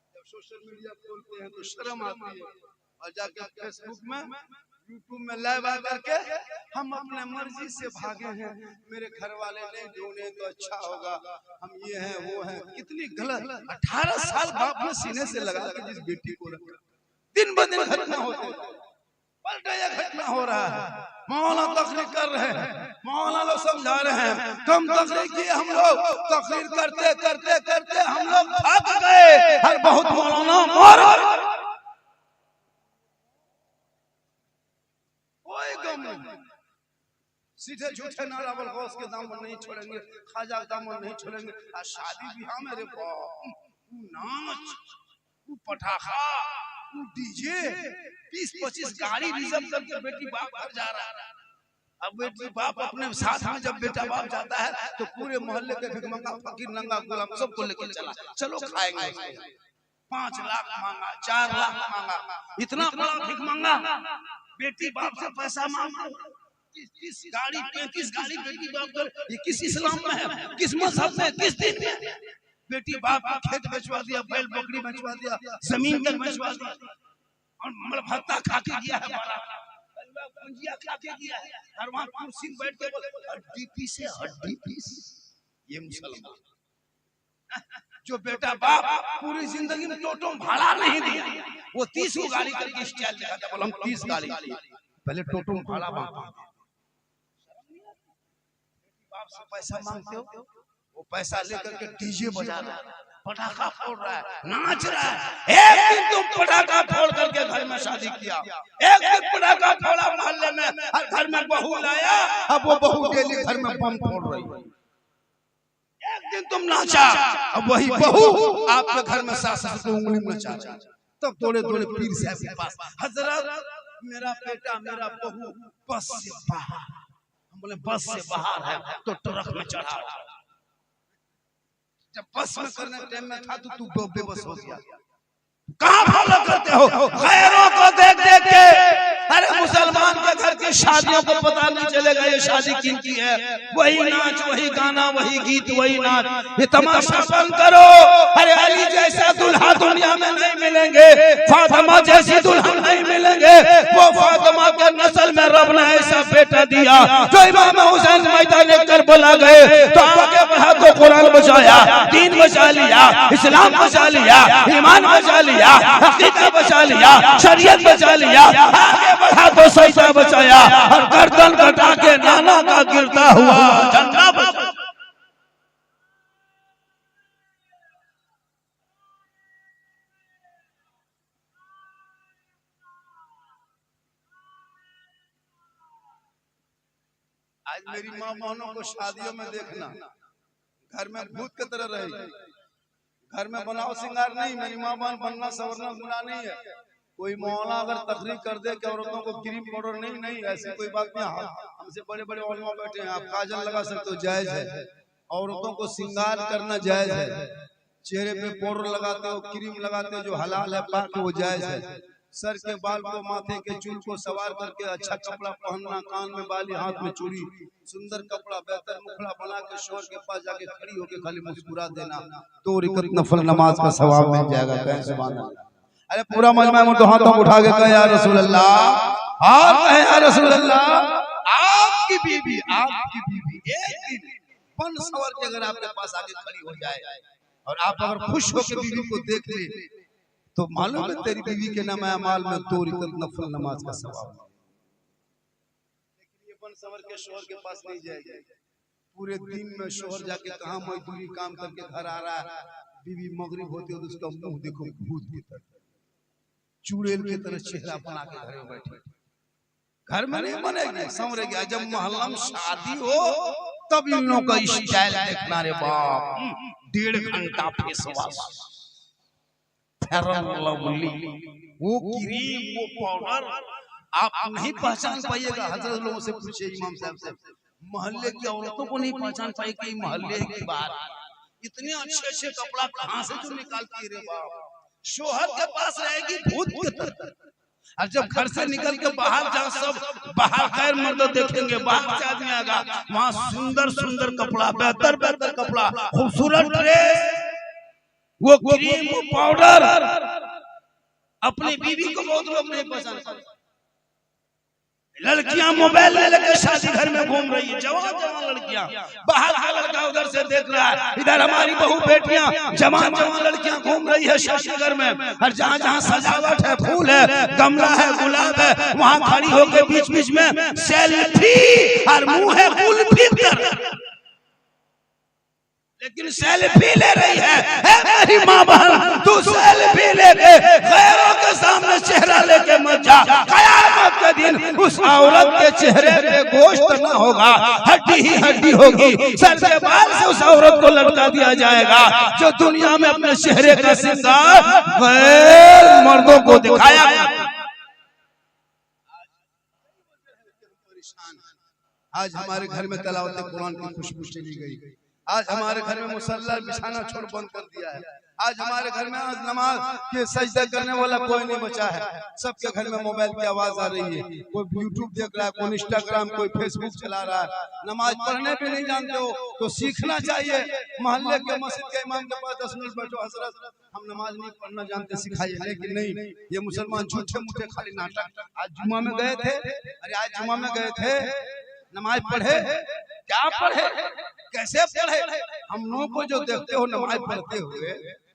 जब सोशल मीडिया खोलते हैं तो शर्म आती है, और जाके फेसबुक में यूट्यूब में लाइव आकर के हम अपने मर्जी से भागे हैं, मेरे घर वाले नहीं ढूंढे तो अच्छा होगा, हम ये हैं वो हैं। कितनी गलत। 18 साल बाप ने सीने से लगा के जिस बेटी को रखा, दिन ब दिन घटना होते पलटा यह घटना हो रहा है। मौलाना तकरीर कर रहे हैं, मौलाना लोग समझा रहे हैं, कम तकरीर किए हम लोग, तकरीर करते करते करते हम लोग थक गए। हर बहुत मौलाना मर कोई गम नहीं। सीधे झूठे नारा बलगौस के दामन नहीं छोड़ेंगे, खाजा के दामन नहीं छोड़ेंगे। शादी ब्याह मेरे बाप, नाच, पटाखा, डीजे, 20-25 गाड़ी रिजर्व करके बेटी बाप घर जा रहा है। अब बेटी बाप अपने साथ में जब बेटा बाप जाता है तो पूरे मोहल्ले के भिखमंगा फकीर नंगा गुलाम सबको लेकर चला, चलो खाएंगे। 5 लाख मांगा, 4 लाख मांगा, इतना बड़ा भिखमंगा बेटी बाप से पैसा मांगा। 30 गाड़ी 35 गाड़ी बेटी बाप कर, ये किस इस्लाम में है, किस मजहब में, किस दिन में? बेटी बाप का खेत बेचवा दिया, बैल बकरी बेचवा दिया, जमीन तक बेचवा दिया, और मल भत्ता खा के दिया है, पंजिया खा के दिया है, और वहां कुर्सी में बैठ के बोले हड्डी पीस है, हड्डी पीस। ये मुसलमान जो बेटा बाप पूरी जिंदगी में टोटो भाड़ा नहीं दिया, वो 30 को गाड़ी करके स्टाइल दिखाता, बोला हम 30 गाड़ी, पहले टोटो भाड़ा मांगते, बाप से पैसा मांगते हो, वो पैसा लेकर के डीजे बजा रहा है, पटाखा फोड़ रहा है, नाच रहा है। एक दिन तुम पटाखा फोड़ करके घर में शादी किया, एक दिन पटाखा फोड़ा मोहल्ले में, हर घर में बहू लाया, अब वो बहू डेली घर में बम फोड़ रही है। एक दिन तुम नाचा, अब वही बहू आपके घर में सास ससुर को उंगली में चाचा, तब थोड़े थोड़े पीर साहब के पास, हजरत मेरा बेटा मेरा बहू बस से बाहर, हम बोले बस से बाहर है तो ट्रक में चढ़ा। जब बस में करने टाइम में था तो तू बेबस हो गया। कहाँ फॉलो करते हो गैरों को देख देख के? अरे मुसलमान के घर की शादियों को पता नहीं चलेगा ये शादी किनकी है। वही नाच, वही गाना, वही गीत, वही नाच, ये तमाशा बंद करो। अरे अली जैसा दुल्हा दुनिया में नहीं मिलेंगे, फातिमा जैसी दुल्हा नहीं मिलेंगे। वो फातिमा के नस्ल में रब ने ऐसा बेटा दिया जो इमाम हुसैन मैदान करबला गए तो आगे बढ़ा तो कुरान बचाया, दीन बचा लिया, इस्लाम बचा लिया, ईमान बचा लिया, हकीकत बचा लिया, शरीयत बचा लिया, आगे बढ़ा तो सईदा बचाया, और गर्दन कटा के नाना का गिरता हुआ झंडा बचा। आज मेरी माँ बहनों को शादियों में देखना, घर में भूत की तरह रहेगी, घर में बनाओ सिंगार नहीं। मेरी माँ बहन बनना संवरना गुनाह नहीं है। कोई मौलाना अगर तकरीर कर दे कि औरतों को क्रीम पाउडर नहीं, ऐसी कोई बात नहीं। हमसे बड़े बड़े उलमा बैठे हैं, आप काजल लगा सकते हो, जायज है। औरतों को सिंगार करना जायज है, चेहरे पे पाउडर लगाते हो, क्रीम लगाते हो, जो हलाल है पाक वो जायज है। सर के बाल को, माथे के चूल को सवार करके अच्छा कपड़ा पहनना, कान में बाली, हाथ में चूड़ी, सुंदर कपड़ा, बेहतर मुखड़ा बना के शोर के पास जाके खड़ी होके खाली मुस्कुरा देना, 2 रकात नफल नमाज का सवाब मिल जाएगा। कहे सुभान अल्लाह। अरे पूरा मजमा में हाथों उठा के कहे या रसूल अल्लाह, और कहे या रसूल अल्लाह, आपकी बीवी एक दिन बन सवर के अगर आपके पास आके खड़ी हो जाए और आप अगर खुश होकर बीवी को देख ले तो मालूम है तेरी बीवी के नाम अमाल में 2 रकात नफल नमाज का सवाब। लेकिन ये बन सवर के शोहर के पास नहीं जाएगी। पूरे दिन में शोहर जाके कहाँ मजदूरी काम करके घर आ रहा है, बीवी मगरिब होती है तो उसका मुंह देखो भूत की तरह, चुड़ैल की तरह चेहरा बना के घर में बैठे। घर में नहीं बनेगी, संवरेगी। जब मोहल्ला में शादी हो तब इन लोगों का स्टाइल देखना रे बाप। 1.5 घंटा फेस वॉश, फेयर लवली, वो क्रीम, वो पाउडर, आप नहीं पहचान पाइएगा। हजरत लोगों से पूछिए, इमाम साहब से, मोहल्ले की औरतों को नहीं पहचान पाई कि मोहल्ले की बात। इतने अच्छे अच्छे कपड़ा कहां से जो निकालती रे बाप। शोहर के पास रहेगी भूत की तरह, और जब घर से निकल के बाहर जाओ, सब बाहर खैर मर्द देखेंगे, बाहर से आदमी आएगा, वहां सुंदर सुंदर कपड़ा, बेहतर बेहतर कपड़ा, खूबसूरत ड्रेस, वो क्रीम, वो पाउडर। अपनी बीवी को बहुत लोग नहीं पसंद करते। लड़कियां मोबाइल ले लेकर शादी घर में घूम रही है, जवान जवान लड़कियां। बाहर का लड़का उधर से देख रहा है, इधर हमारी बहू बेटियां जवान जवान लड़कियां घूम रही है शादी घर में। और जहाँ जहाँ सजावट है, फूल है, गमला है, गुलाब है, वहाँ खड़ी होकर बीच बीच में सेल्फी, और मुंह है कुल्फी कर, लेकिन सेल्फी ले रही है मेरी माँ बहन। तू सेल्फी लेके गैरों के सामने चेहरा लेके मत जा। कयामत के दिन उस औरत के चेहरे पे गोश्त ना होगा, हड्डी ही हड्डी होगी। सर के बाल से उस औरत को लटका दिया जाएगा जो दुनिया में अपने चेहरे का सिंगार गैर मर्दों को दिखाया। आज हमारे घर में तिलावत कुरान की खुशबू चली गई। आज हमारे घर में मुसल्ला बिछाना छोड़ बंद कर दिया है। आज हमारे घर में आज नमाज के सजदा करने वाला कोई नहीं बचा है। सबके घर में मोबाइल की आवाज आ रही है, कोई यूट्यूब देख रहा है, कोई इंस्टाग्राम, कोई फेसबुक चला रहा है। नमाज पढ़ने भी नहीं जानते हो तो सीखना चाहिए। मोहल्ले के मस्जिद के इमाम के पास 10 मिनट बैठो, हजरत हम नमाज नहीं पढ़ना जानते, सिखाइए। लेकिन नहीं, ये मुसलमान झूठे मूठे खाली नाटक। आज जुमा में गए थे, अरे आज जुमा में गए थे, नमाज पढ़े, क्या पढ़े, कैसे पढ़े? हम लोगों को जो देखते हो नमाज पढ़ते हुए,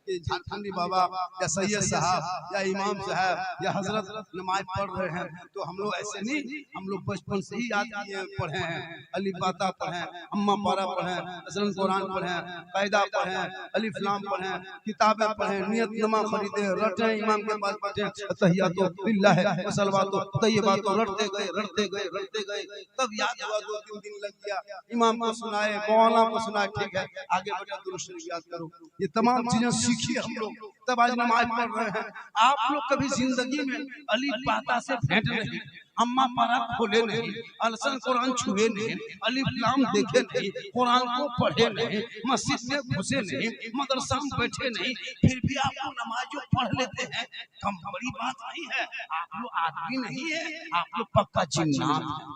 झारखंडी बाबा या सैयद साहब या इमाम साहब या हजरत नमाज पढ़ रहे हैं, तो हम लोग ऐसे नहीं, हम लोग बचपन से ही याद किए पढ़े हैं। अली बाता पढ़े, अम्मा पारा पढ़े, अजरन कुरान पढ़े, कायदा पढ़े, अलिफ लाम पढ़े, किताबें पढ़े, नियत नमा खरीदे, रटे, इमाम के पास बैठे, तहियातो बिल्लाह व सलवातो तय्यबातो, रटते गए रटते गए रटते गए, तब याद हुआ 2-3 दिन लग गया। इमाम को सुनाए, मौलाना को सुनाए, ठीक है आगे बेटा दुरुस्त याद करो। ये तमाम चीजें सीखिए हम लोग, तब आज नमाज पढ़ रहे हैं। आप लोग कभी जिंदगी में अली पाता से भेंट नहीं, अम्मा पारा खोले नहीं, अलसन कुरान छुए नहीं, अलिफ लाम देखे नहीं, कुरान को पढ़े नहीं, मस्जिद में घुसे नहीं, मदरसा में बैठे नहीं, फिर भी आप लोग नमाज जो पढ़ लेते हैं, कम बड़ी बात नहीं है। आप लोग आदमी नहीं है, आप लोग पक्का जिन्नात है।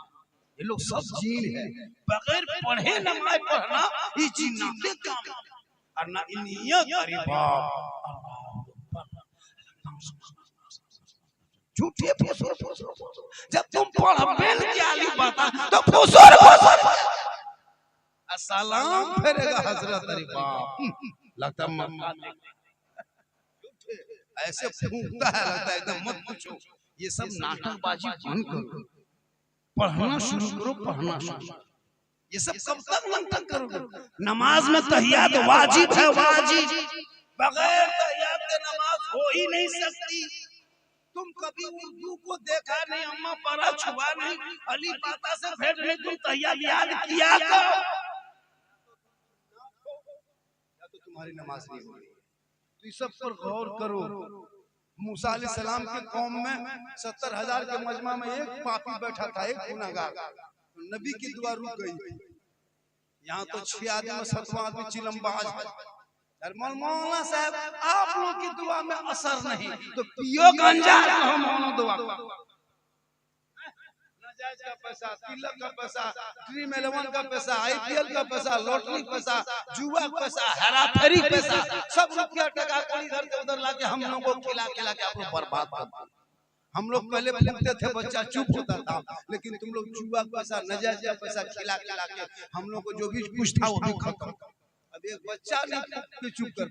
ये लोग सब जीन है, बगैर पढ़े नमाज पढ़ना ये जिन्नात के काम है। ना झूठे जब तुम पढ़बे अली बाता तो फुसुर सलाम फेरेगा हजरत। अरे बाप, लगता ऐसे फूंकता है, लगता है एकदम मत पूछो। ये सब नाटकबाजी बंद करो, पढ़ना शुरू करो, पढ़ना शुरू। ये सब कब तक नाटक करोगे? नमाज में तहियात वाजिब है, वाजिब, बगैर तहियात के नमाज हो ही नहीं सकती। तुम कभी उर्दू को देखा नहीं, अम्मा पारा छुआ नहीं, अली पाता से भेंट नहीं, तुम तहियात याद किया करो, या तो तुम्हारी नमाज नहीं होगी। तो इस सब पर गौर करो। मूसा अलैहिस्सलाम के कौम में 70,000 के मजमा में एक पापी बैठा था, एक गुनाहगार। तो नबी की दुआ रुक गई। यहाँ तो 6 आदमी में 7वां आदमी चिलमबाज है। मौलाना साहब आप लोग की दुआ में असर नहीं, तो पियो गंजा, हम दुआ नाजायज का पैसा, तिलक का पैसा, ड्रीम 11 का पैसा, IPL का पैसा, लॉटरी पैसा, जुआ पैसा, हेराफेरी पैसा, सब रुपया टका कौड़ी इधर से उधर लाके हम लोगों को खिला खिला के आप लोग बर्बाद कर दो। हम लोग पहले फूकते थे, बच्चा चुप होता था, लेकिन तुम लोग जुआ पैसा, नजायज पैसा खिला खिला के हम लोग को जो भी कुछ था वो भी खत्म। अब एक बच्चा नहीं चुप कर।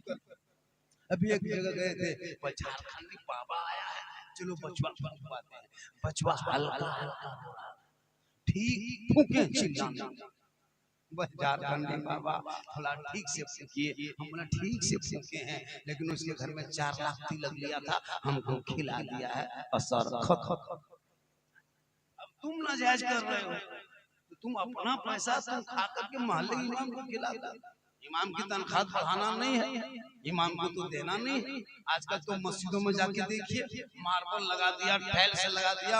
अभी एक जगह गए थे, झारखंडी बाबा आया है, चलो बचवा फूंकवाते हैं। बचवा हल्का हल्का ठीक फूके चिल्लाना, बस झारखंडी बाबा थोड़ा ठीक से फूकिए। हमने ठीक से फूके हैं, लेकिन उसके घर में 4 लाख तिलक लिया था, हमको खिला दिया है, असर खत्म। अब तुम नाजायज कर रहे हो, तो तुम अपना पैसा तुम खा करके मोहल्ले इमाम को खिलाता। इमाम की तनख्वाह बढ़ाना नहीं है, इमाम को तो देना नहीं है। आजकल तो मस्जिदों में जाके देखिए, मार्बल लगा दिया, टाइल्स लगा दिया,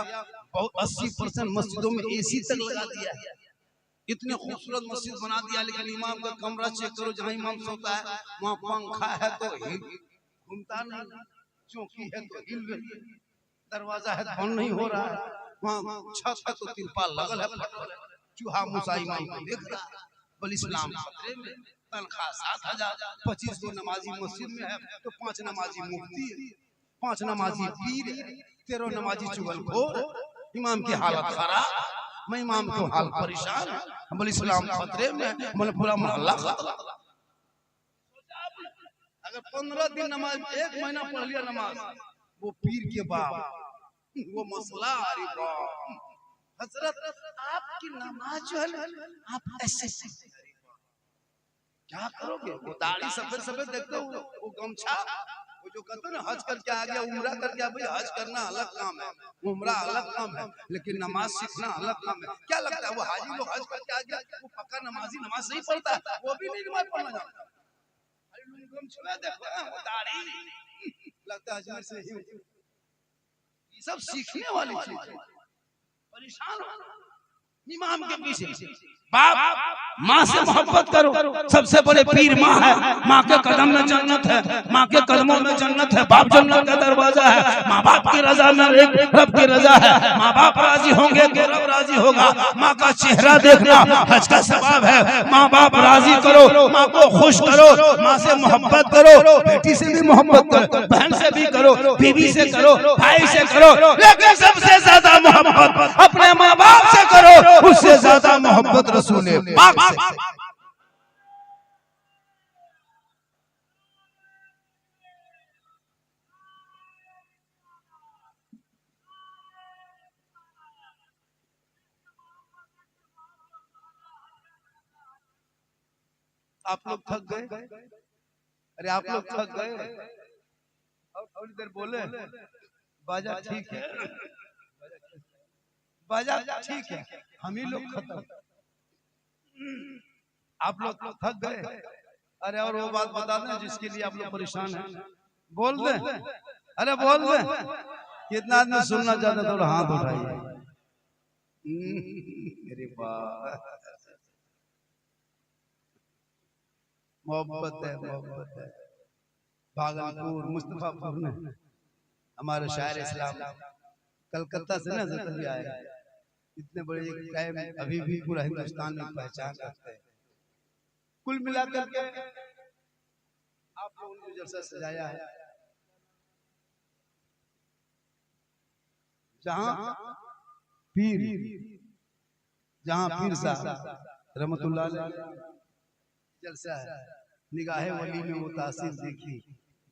बहुत 80% मस्जिदों में एसी तक लगा दिया है। इतने खूबसूरत मस्जिद बना दिया, लेकिन इमाम का कमरा चेक करो, जहाँ इमाम सोता है वहाँ पंखा है तो घूमता नहीं, चौकी है तो हिल रही है, दरवाजा है तो बंद नहीं हो रहा है, वहाँ छत है तो तिरपाल लगल है, चूहा मुसा इमाम को देख रहा है। बोल इस्लाम खतरे में, तनख्वाह 7,000, 25 गो नमाजी मस्जिद में है तो 5 नमाजी मुफ्ती है, 5 नमाजी पीर है, 13 नमाजी चुगलखोर, इमाम की हालत खराब, मैं इमाम को हाल परेशान है। बोले इस्लाम खतरे में, बोले पूरा मोहल्ला खतरा। अगर 15 दिन नमाज, 1 महीना पढ़ लिया नमाज, वो पीर के बाप, वो मसला, अरे बाप हजरत आपकी नमाज जो है आप ऐसे क्या करोगे? वो दाढ़ी सफेद सफेद देखते हो, वो गमछा, वो जो कहते ना हज करके आ गया, उम्रा करके आ गया। हज करना अलग काम है, उम्रा अलग काम है, लेकिन नमाज सीखना अलग काम है। क्या लगता है वो हाजी लोग हज करके आ गया, वो पक्का नमाजी नमाज नहीं पढ़ता है? वो भी नहीं नमाज पढ़ना जानता। अरे गमछा देखो, वो दाढ़ी लगता है अजमेर से ही। ये सब सीखने वाली चीज है। परेशान इमाम के पीछे। बाप माँ से मोहब्बत करो, सबसे बड़े पीर माँ है, माँ के कदम में जन्नत है, माँ के कदमों में जन्नत है, बाप जन्नत का दरवाजा है। माँ बाप की रजा में एक रब की रजा है, माँ बाप राजी होंगे तो रब राजी होगा। माँ का चेहरा देखना हज का सवाब है। माँ बाप राजी करो, माँ को खुश करो, माँ से मोहब्बत करो, बेटी से भी मोहब्बत करो, बहन से भी करो, बीवी से करो, भाई से करो, लेकिन सबसे ज्यादा मोहब्बत अपने माँ बाप से करो, उससे ज्यादा मोहब्बत रसूल पाक से। आप लोग थक गए? अरे आप लोग थक गए? और थोड़ी देर बोले, बाजा ठीक है, बाजा ठीक है, हम ही लोग खत्म, आप लोग थक गए। अरे और वो बात बता दें जिसके लिए आप लोग परेशान हैं, बोल दे, अरे बोल दे। कितना आदमी सुनना चाहता थोड़ा हाथ उठाइए। अरे वाह, मोहब्बत है, मोहब्बत है। भागलपुर मुस्तफापुर में हमारे शायर इस्लाम कलकत्ता से ना भी आए, इतने बड़े टाइम अभी भी पूरा हिंदुस्तान में पहचान रखते हैं। कुल मिलाकर के आप लोगों ने जलसा सजाया है, जहां पीर साहब रहमतुल्लाह अलैह जलसा है, निगाहे वली में वो तासीर देखी,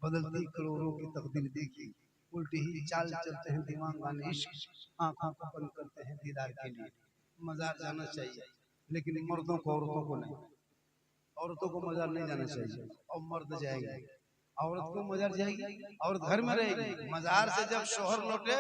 बदलती करोड़ों की तकदीर देखी, उल्टी ही चाल चलते हैं दीवानगाने इश्क, आंखों को बंद करते हैं दीदार के लिए। मजार जाना चाहिए, लेकिन मर्दों को औरतों को नहीं, औरतों को मजार नहीं जाना चाहिए। और मर्द जाएंगे, औरत को मजार जाएगी, औरत घर में रहेगी। मजार से जब शोहर लौटे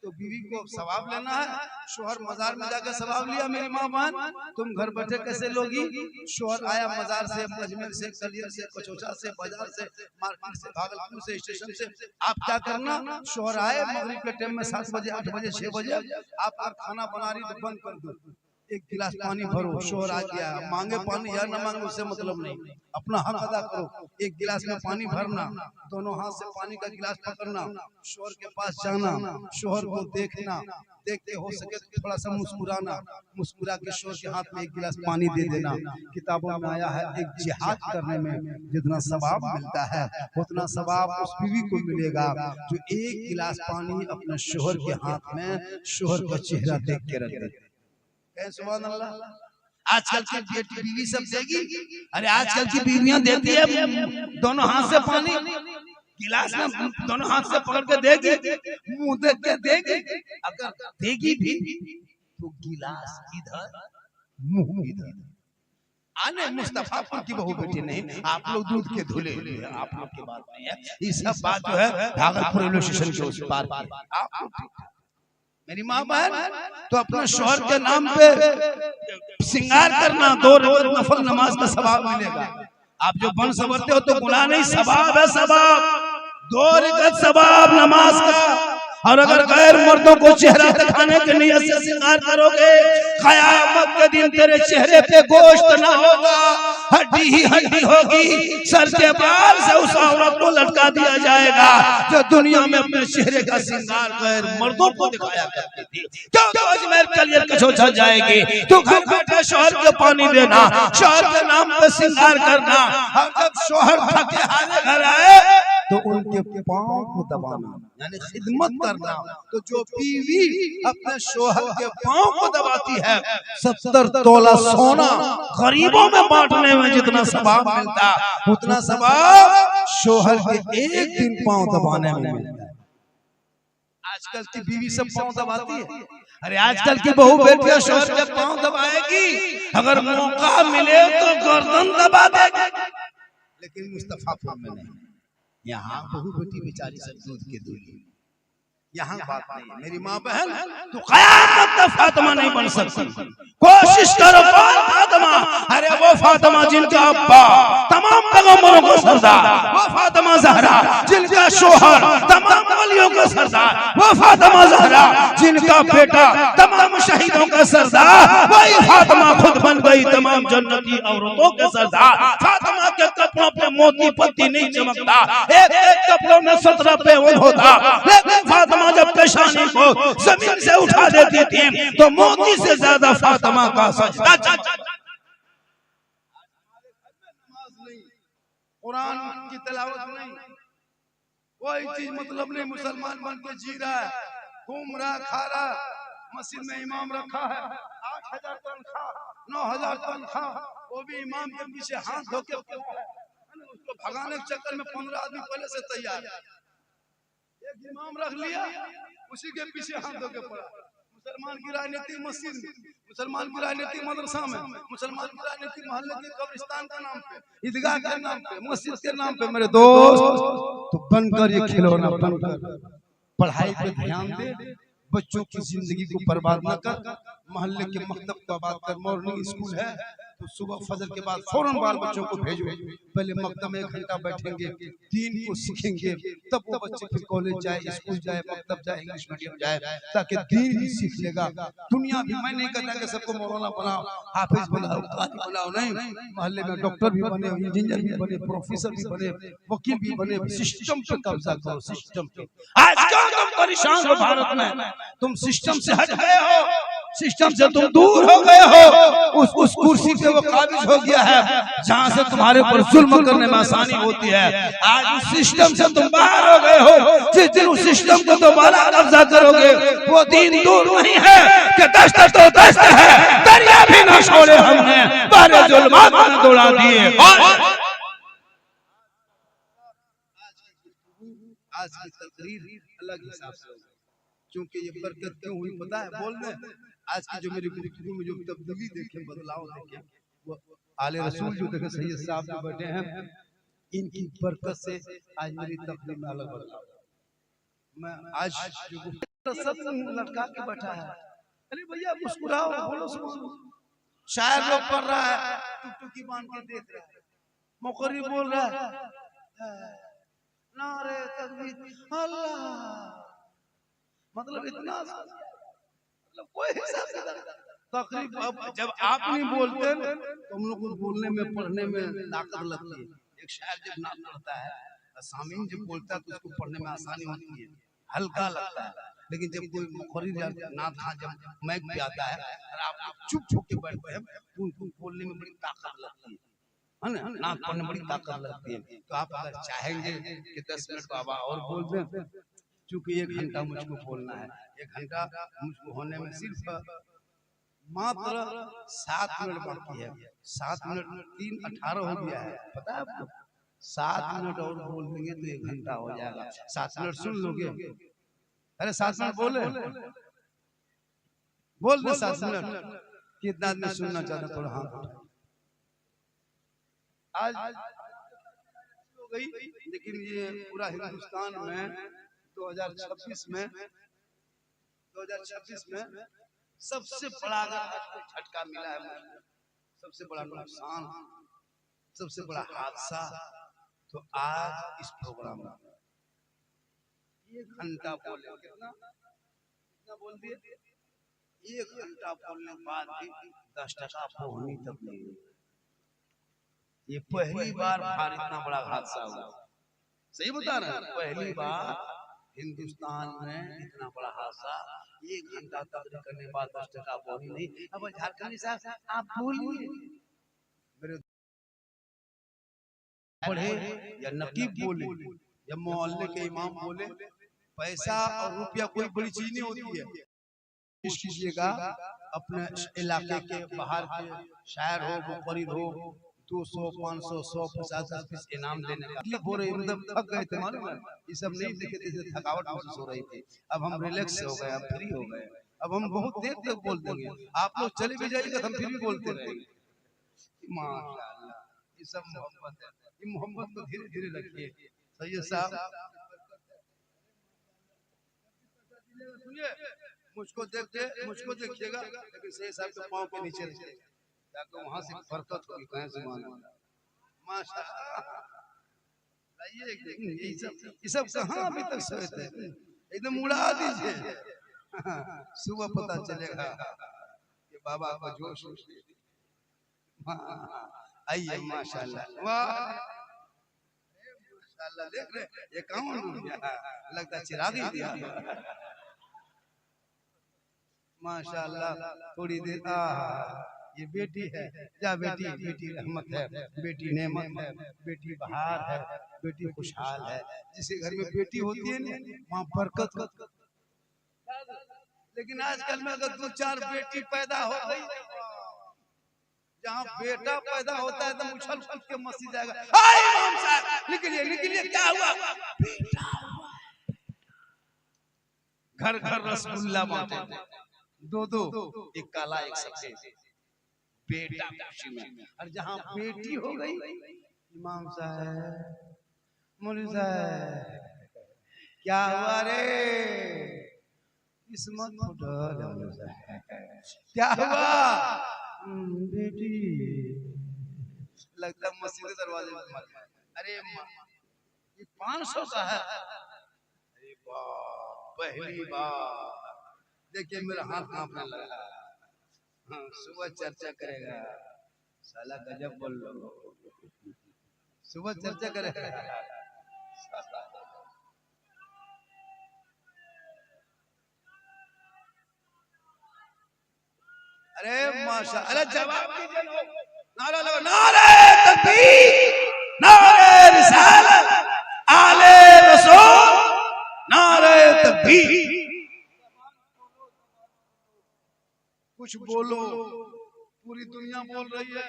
तो बीवी को सवाब लेना है। शोहर मजार में जाकर सवाब लिया, मेरी माँ बहन तुम घर बैठे कैसे लोगी? शोहर आया मजार से, अजमेर से, कलियर से, कचौचा से, बाजार से, मार्केट से, भागलपुर से, स्टेशन से, आप क्या करना? शोहर आए मगरिब के टाइम में 7 बजे, 8 बजे, 6 बजे, आप खाना बना रही तो बंद कर दो, एक गिलास पानी भरो। शोहर आ गया, मांगे पानी या ना मांगे उससे मतलब नहीं, अपना हक अदा करो। एक गिलास में पानी भरना, दोनों हाथ से पानी का गिलास पकड़ना, शोहर के पास जाना, शोहर को देखना, देखते हो सके तो थोड़ा सा मुस्कुराना, मुस्कुरा के शोहर के हाथ में एक गिलास पानी दे देना। किताबों में आया है एक जिहाद करने में जितना सवाब मिलता है उतना सवाब उस बीवी को मिलेगा जो एक गिलास पानी अपने शोहर के हाथ में शोहर का चेहरा देख के रख दे। सुभान अल्लाह। आजकल की बेटी बीवी सब देगी, अरे आजकल की बीवियां देती है दोनों हाथ से पानी गिलास में, दोनों हाथ से पकड़ के देगी, मुंह देख के देगी। अगर देगी भी तो गिलास इधर मुंह इधर। आने मुस्तफापुर की बहू बेटी नहीं, आप लोग दूध के धुले हुए, आप लोग की बात नहीं है। ये सब बात जो है भागलपुर रेलवे स्टेशन के उस पार की। मेरी माँ बहन, तो अपने शौहर के नाम पे श्रृंगार करना, 2 रकात नफल नमाज का सवाब मिलेगा। आप जो बन संवरते हो तो गुनाह नहीं, सवाब है, सवाब 2 रकात सवाब नमाज का। और अगर गैर मर्दों को चेहरा दिखाने के नियत से श्रृंगार करोगे, कयामत के दिन तेरे चेहरे पे गोश्त ना होगा, हड्डी ही हड्डी होगी। सर के बाल से उस औरत को लटका दिया जाएगा जो दुनिया में अपने चेहरे का श्रृंगार गैर मर्दों को दिखाया करती थी। क्यों तो अजमेर कलियर कछो छा जाएगी। तो घर बैठे शौहर को पानी देना, शौहर के नाम पे श्रृंगार करना, और जब शौहर थके हारे घर आए तो उनके पांव को दबाना, यानी खिदमत करना। तो जो बीवी अपने शौहर के पांव को दबाती है, 70 तोला सोना गरीबों में बांटने में जितना सवाब मिलता, उतना सवाब शौहर के एक दिन पांव दबाने में मिलता है। आजकल की बीवी सब पांव दबाती है। अरे आजकल की बहू बेटियां शौहर के पांव दबाएगी, अगर मौका मिले तो गर्दन दबा देगी, लेकिन मुस्तफा में नहीं। यहाँ बहू बेटी बेचारी सब दूध के दूल्हे, यहाँ बात नहीं। मेरी माँ बहन, तू क़यामत तक फातिमा नहीं बन सकती। कोशिश करो फातिमा। अरे वो फातिमा जिनका अब्बा तमाम पैगंबरों को सरदार, वो फातिमा ज़हरा जिनका शौहर तमाम वलियों का सरदार, वो फातिमा ज़हरा जिनका बेटा तमाम शहीदों का सरदार, वही फातिमा खुद बन गई तमाम जन्नती औरतों के सरदार। फातिमा के कपड़ों पे मोती पत्ती नहीं चमकता, एक एक कपड़ों में 17 पेवंद होता, लेकिन फातिमा जब पेशानी को जमीन से उठा देती थी तो मोती से ज्यादा फातिमा का सजदा। कुरान की तिलावत नहीं, कोई चीज मतलब नहीं। मुसलमान बन के जी रहा है, घूम रहा, खा रहा, मस्जिद में इमाम रखा है, 8,000 तनख्वाह, 9,000 तनख्वाह, वो भी इमाम के पीछे हाथ धो के उसको भगाने के चक्कर में 15 आदमी पहले से तैयार। एक इमाम रख लिया, उसी के पीछे हाथ धो के पड़ा। मुसलमान की राजनीति मस्जिद में, मुसलमान की राजनीति मदरसा में, मुसलमान की राजनीति मोहल्ले के कब्रिस्तान के नाम पे, ईदगाह के नाम पे, मस्जिद के नाम पे। मेरे दोस्त, तो बनकर ये खिलौना बनकर पढ़ाई पे ध्यान दे, बच्चों की जिंदगी को बर्बाद न कर। मोहल्ले के मकतब को आबाद कर। मॉर्निंग स्कूल है तो सुबह फजर के बाद फौरन बाल बच्चों को भेजो। पहले मकतब में 1 घंटा बैठेंगे, दीन को सीखेंगे, तब वो बच्चे फिर कॉलेज जाए, स्कूल जाए, मकतब जाए, इंग्लिश मीडियम जाए, ताकि दीन ही सीख लेगा। दुनिया भी, मैं नहीं कहता कि सबको मौलाना बनाओ, हाफिज बनाओ, काजी बनाओ, नहीं। मोहल्ले में डॉक्टर भी बने, इंजीनियर भी बने, प्रोफेसर भी बने, वकील भी बने। सिस्टम पे कब्जा करो, सिस्टम पे। आज क्यों तुम परेशान हो भारत में? तुम सिस्टम से हट गए हो, सिस्टम से तुम दूर हो गए हो। उस कुर्सी पे वो काबिज हो गया है जहां से तुम्हारे ऊपर जुल्म करने में आसानी होती है। आज उस सिस्टम से तुम बाहर हो गए हो। जिस दिन उस सिस्टम को दोबारा कब्जा करोगे, वो दिन दूर नहीं है कि दस्त तो दस्त है, दरिया भी न छोड़े हमने, बारे जुल्मात में दौड़ा दिए। आज की तकरीर अलग हिसाब से होगी, क्योंकि ये बरकत क्यों हुई पता है? बोलने आज की जो मेरी गुफ्तगू में जो तब्दीली देखे, बदलाव देखे, वो आले रसूल जो देखे, सैयद साहब जो बैठे हैं, इनकी बरकत से आज मेरी तकरीर में अलग बदलाव। मैं आज जो सब लटका के बैठा है, अरे भैया मुस्कुराओ, बोलो शायर लोग पढ़ रहा है, टुकटुकी बांध के देख रहा है, मुकर्री बोल रहा है, नारे तकबीर अल्लाह, मतलब इतना, मतलब कोई हिसाब से तकरीब। अब जब आप नहीं बोलते तो हम लोग को बोलने में, पढ़ने में ताकत लगती है। एक शायर जब नात पढ़ता है, सामीन जब बोलता है तो उसको पढ़ने में आसानी होती है, हल्का लगता है। लेकिन जब कोई मुखर्री नात जब मैक पे आता है और आप चुप छुप के बैठ गए, उनको बोलने में बड़ी ताकत लगती है ना, नात पढ़ने में बड़ी ताकत लगती है। तो आप अगर चाहेंगे कि 10 मिनट बाबा और बोल दें, क्योंकि 1 घंटा मुझको बोलना है, 1 घंटा मुझको होने में सिर्फ मात्र 7 मिनट बाकी है। 7 मिनट 3 18 हो गया है, पता है आपको? 7 मिनट और बोल देंगे तो 1 घंटा हो जाएगा। 7 मिनट सुन लोगे? अरे 7 मिनट बोले, बोल दे 7 मिनट। कितना आदमी सुनना चाहता? थोड़ा हाथ उठाओ। आज हो गई, लेकिन ये पूरा हिंदुस्तान में 2026 में 2026 में सबसे बड़ा झटका मिला है, सबसे बड़ा नुकसान, सबसे बड़ा हादसा, तो आज इस प्रोग्राम में 1 घंटा बोले, कितना बोल दिए? 1 घंटा बोलने के बाद भी 10 टका पहुंचनी तक नहीं हुई। ये पहली बार भारत इतना बड़ा हादसा हुआ। सही बता रहे हैं, पहली बार हिंदुस्तान में इतना बड़ा हादसा। 1 घंटा तक करने के बाद 10 टका पहुंची नहीं। अब झारखंडी साहब आप बोलिए, मेरे पढ़े या नकीब बोले या मोहल्ले के इमाम बोले, पैसा और रुपया कोई बड़ी चीज नहीं होती है। कोशिश कीजिएगा अपने इलाके के बाहर के शायर हो, मुफरिद हो, 200, 500, 100, 50 पीस इनाम देने का हो रही, मतलब थक गए थे मालूम है, ये सब नहीं देखे थे, थकावट महसूस हो रही थी। अब हम रिलैक्स हो गए, अब फ्री हो गए, अब हम बहुत देर तक बोल देंगे। आप लोग चले भी जाइएगा, हम फिर भी बोलते रहेंगे। माशाअल्लाह, ये सब मोहब्बत है, ये मोहब्बत को धीरे धीरे रखिए। सैयद साहब सुनिए, मुझको देखिएगा, लेकिन सैयद साहब के पांव के नीचे रखिए, ताकि वहां से बरकत होगी, कहीं से मान माशाअल्लाह। ये सब कहाँ अभी तक सोए थे? एकदम उड़ा दीजिए, सुबह पता चलेगा कि बाबा को जोश। आइए माशाअल्लाह, वाह माशाअल्लाह, देख रहे ये कौन लगता है चिराग ही दिया माशाअल्लाह। थोड़ी देर ये बेटी है, या बेटी रहमत है, बेटी नेमत है, बेटी बहार है, बेटी खुशहाल है। जिसके घर में बेटी होती है ना, वहाँ बरकत। लेकिन आजकल में अगर 2-4 बेटी पैदा हो गई, जहाँ बेटा पैदा होता है तो उछल कूद के मस्जिद जाएगा, इमाम साहब निकलिए, क्या हुआ? बेटा हुआ। घर घर रसगुल्ला बांटे, 2-2, एक काला एक सफेद, बेटा खुशी में। और जहाँ बेटी हो गई, इमाम साहब, मौलवी साहब, क्या हुआ रे? किस्मत फुटल, क्या हुआ? बेटी। लगता मस्जिद दरवाजे में, अरे ये 500 का है। अरे वाह, पहली बार देखिए मेरा हाथ कांपने लगा। हाँ, सुबह चर्चा करेगा, साला गजब बोल लो, सुबह चर्चा करेगा। अरे माशाअल्लाह, जवाब दीजिए, नारा लगा, नारे तकबीर, नारे रिसालत, आले रसूल, नारे तकबीर। कुछ बोलो, पूरी दुनिया बोल रही है,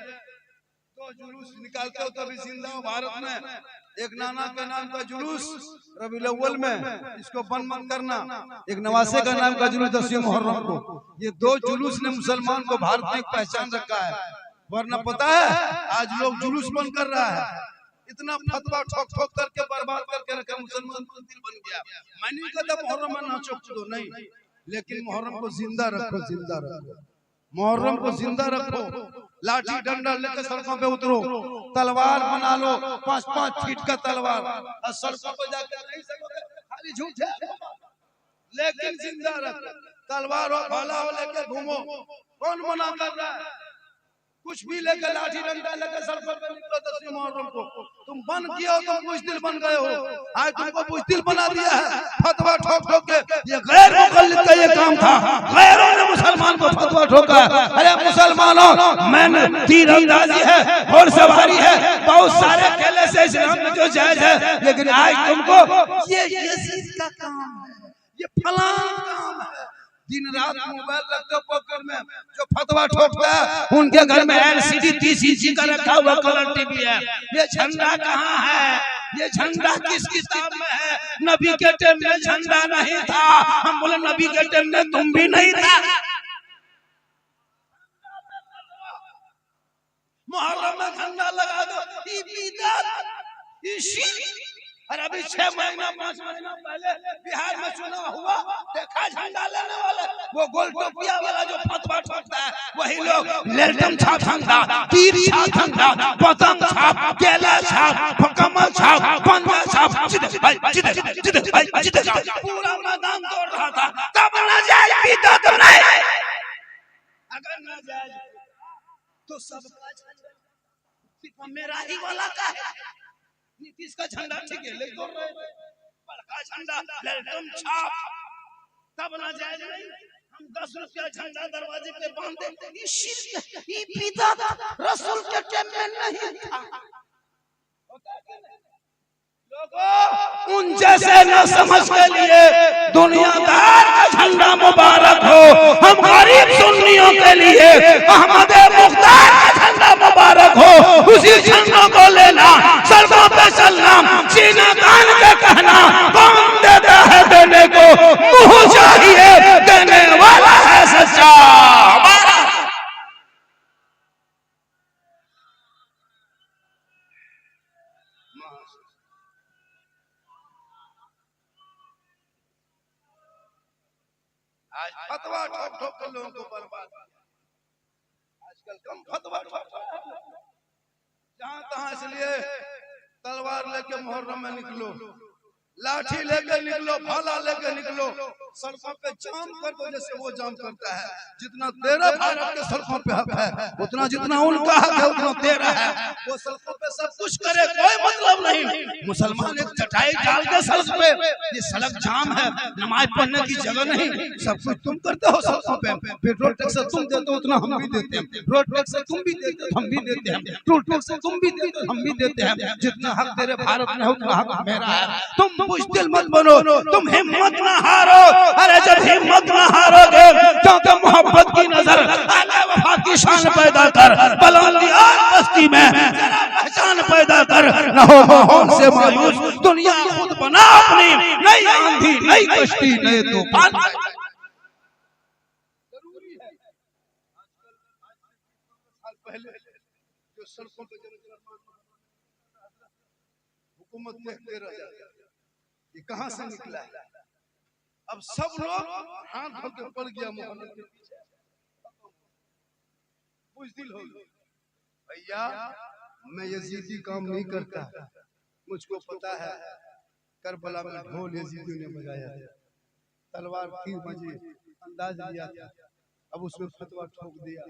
तो जुलूस निकालते हो तभी जिंदा हो। भारत में एक नाना के नाम का जुलूस रबीउल अव्वल में, इसको बंद मत करना। एक नवासे का नाम का जुलूस 10 मुहर्रम को। ये 2 जुलूस ने मुसलमान को भारत में एक पहचान रखा है। वरना पता है आज लोग जुलूस बंद कर रहा है, इतना फतवा ठोक करके बर्बाद करके रखा, मुसलमान को दिल बन गया। मैं नहीं कहता मुहर्रम में नाचो कूदो, नहीं, लेकिन मुहर्रम को जिंदा रखो, मुहर्रम को जिंदा रखो। लाठी डंडा लेकर सड़कों पे उतरो, तलवार बना लो, 5-5 फीट का तलवार, और सड़कों पे जाकर नहीं सकोगे, खाली झूठ है, लेकिन जिंदा रखो। तलवार हो, भाला हो, लेकर घूमो, कौन मना कर रहा है? कुछ भी लेकर, लाठी डंडा लेकर सड़कों पे निकलो 10 मुहर्रम को। तुम बन किया हो, तुम बुज़दिल बन गए हो, आज तुमको बुज़दिल बना दिया है फतवा ठोक के। ये गैर मुक़ल्लिद का ये काम था, गैरों ने मुसलमान को फतवा ठोका। अरे मुसलमानों, मैंने तीरंदाजी है, घोड़सवारी है, बहुत सारे खेले से इस्लाम में जो जायज है, लेकिन आज तुमको ये यजीद का काम है, ये फलां काम है। दिन रात मोबाइल रखते पॉकेट में, जो फतवा ठोकता है उनके घर में LCD 30 इंची का रखा हुआ कलर टीवी है। ये झंडा कहाँ है? ये झंडा किस किताब में है? नबी के टाइम में झंडा नहीं था। हम बोले नबी के टाइम में तुम भी नहीं था। मुहर्रम में झंडा लगा दो, ये बिदअत, ये शिर्क। अरे अभी 6 महीना 5 महीना पहले बिहार में चुनाव हुआ, देखा झंडा लेने वाले वो गोल टोपिया वाला जो फतवा ठोकता है वही लोग लेल्टम छाप झंडा, तीर छाप झंडा, पतंग छाप, केला छाप, कमल छाप, पंजा छाप, पूरा मैदान दौड़ रहा था। तब ना जाए पीता तो नहीं, अगर ना जाए तो सबका झंडा मेरा ही वाला का है। नीतीश का झंडा ठीक है, लेकिन बड़का झंडा लेल्टम छाप तब ना जाए नहीं। हम 10 रुपया झंडा दरवाजे पे बांध दे, ये पिता रसूल के टाइम में नहीं था। उन जैसे न समझ के लिए दुनियादार का झंडा मुबारक हो, हम गरीब सुन्नियों के लिए अहमद मुख्तार का झंडा मुबारक हो। उसी झंडा को लेना, सड़कों पे चलना, सीना तान के कहना, कौन देता है देने को, मुँह चाहिए देने वाला है सच्चा हमारा। आज फतवा ठोक ठोक कर लोगों को बर्बाद, आजकल कम फतवा ठोक जहां तहां। इसलिए तलवार लेके मुहर्रम में निकलो, लाठी लेके निकलो, भाला लेके निकलो, सड़कों पे जाम कर दो जैसे वो जाम करता है। जितना तेरा भारत के सड़कों पे हक है, उतना जितना उनका हक है उतना तेरा है। वो सड़कों पे सब कुछ करे, कोई मतलब नहीं। मुसलमान एक चटाई डाल के सड़क पे, ये सड़क जाम है, नमाज पढ़ने की जगह नहीं, सब कुछ तुम करते हो सड़कों पे। पेट्रोल टैक्स तुम देते हो उतना हम भी देते हैं, रोड टैक्स तुम भी देते हो हम भी देते हैं, टोल टैक्स तुम भी देते हो हम भी देते हैं। जितना हक तेरे भारत में है उतना हक मेरा है। तुम बुज़दिल मत बनो, तुम हिम्मत ना हारो। अरे जब हिम्मत ना हारोगे तो मोहब्बत की नजर, वफा की शान पैदा कर, बुलंदी और बस्ती में जरा पहचान पैदा कर। न हो माहौल से मायूस, दुनिया खुद बना अपनी, नई आंधी नई कश्ती नए तूफान। जरूरी है पहले जो सड़कों पे हुकूमत देखते रह जाते, ये कहां से निकला है। अब सब लोग हाथ धो के पड़ गया मोहल्ले के पीछे, बुज़दिल हो गए। भैया मैं यजीदी काम नहीं करता, मुझको पता है करबला में ढोल यजीदियों ने बजाया था, तलवार तीर बजी, अंदाज लिया था, अब उसमें फतवा ठोक दिया।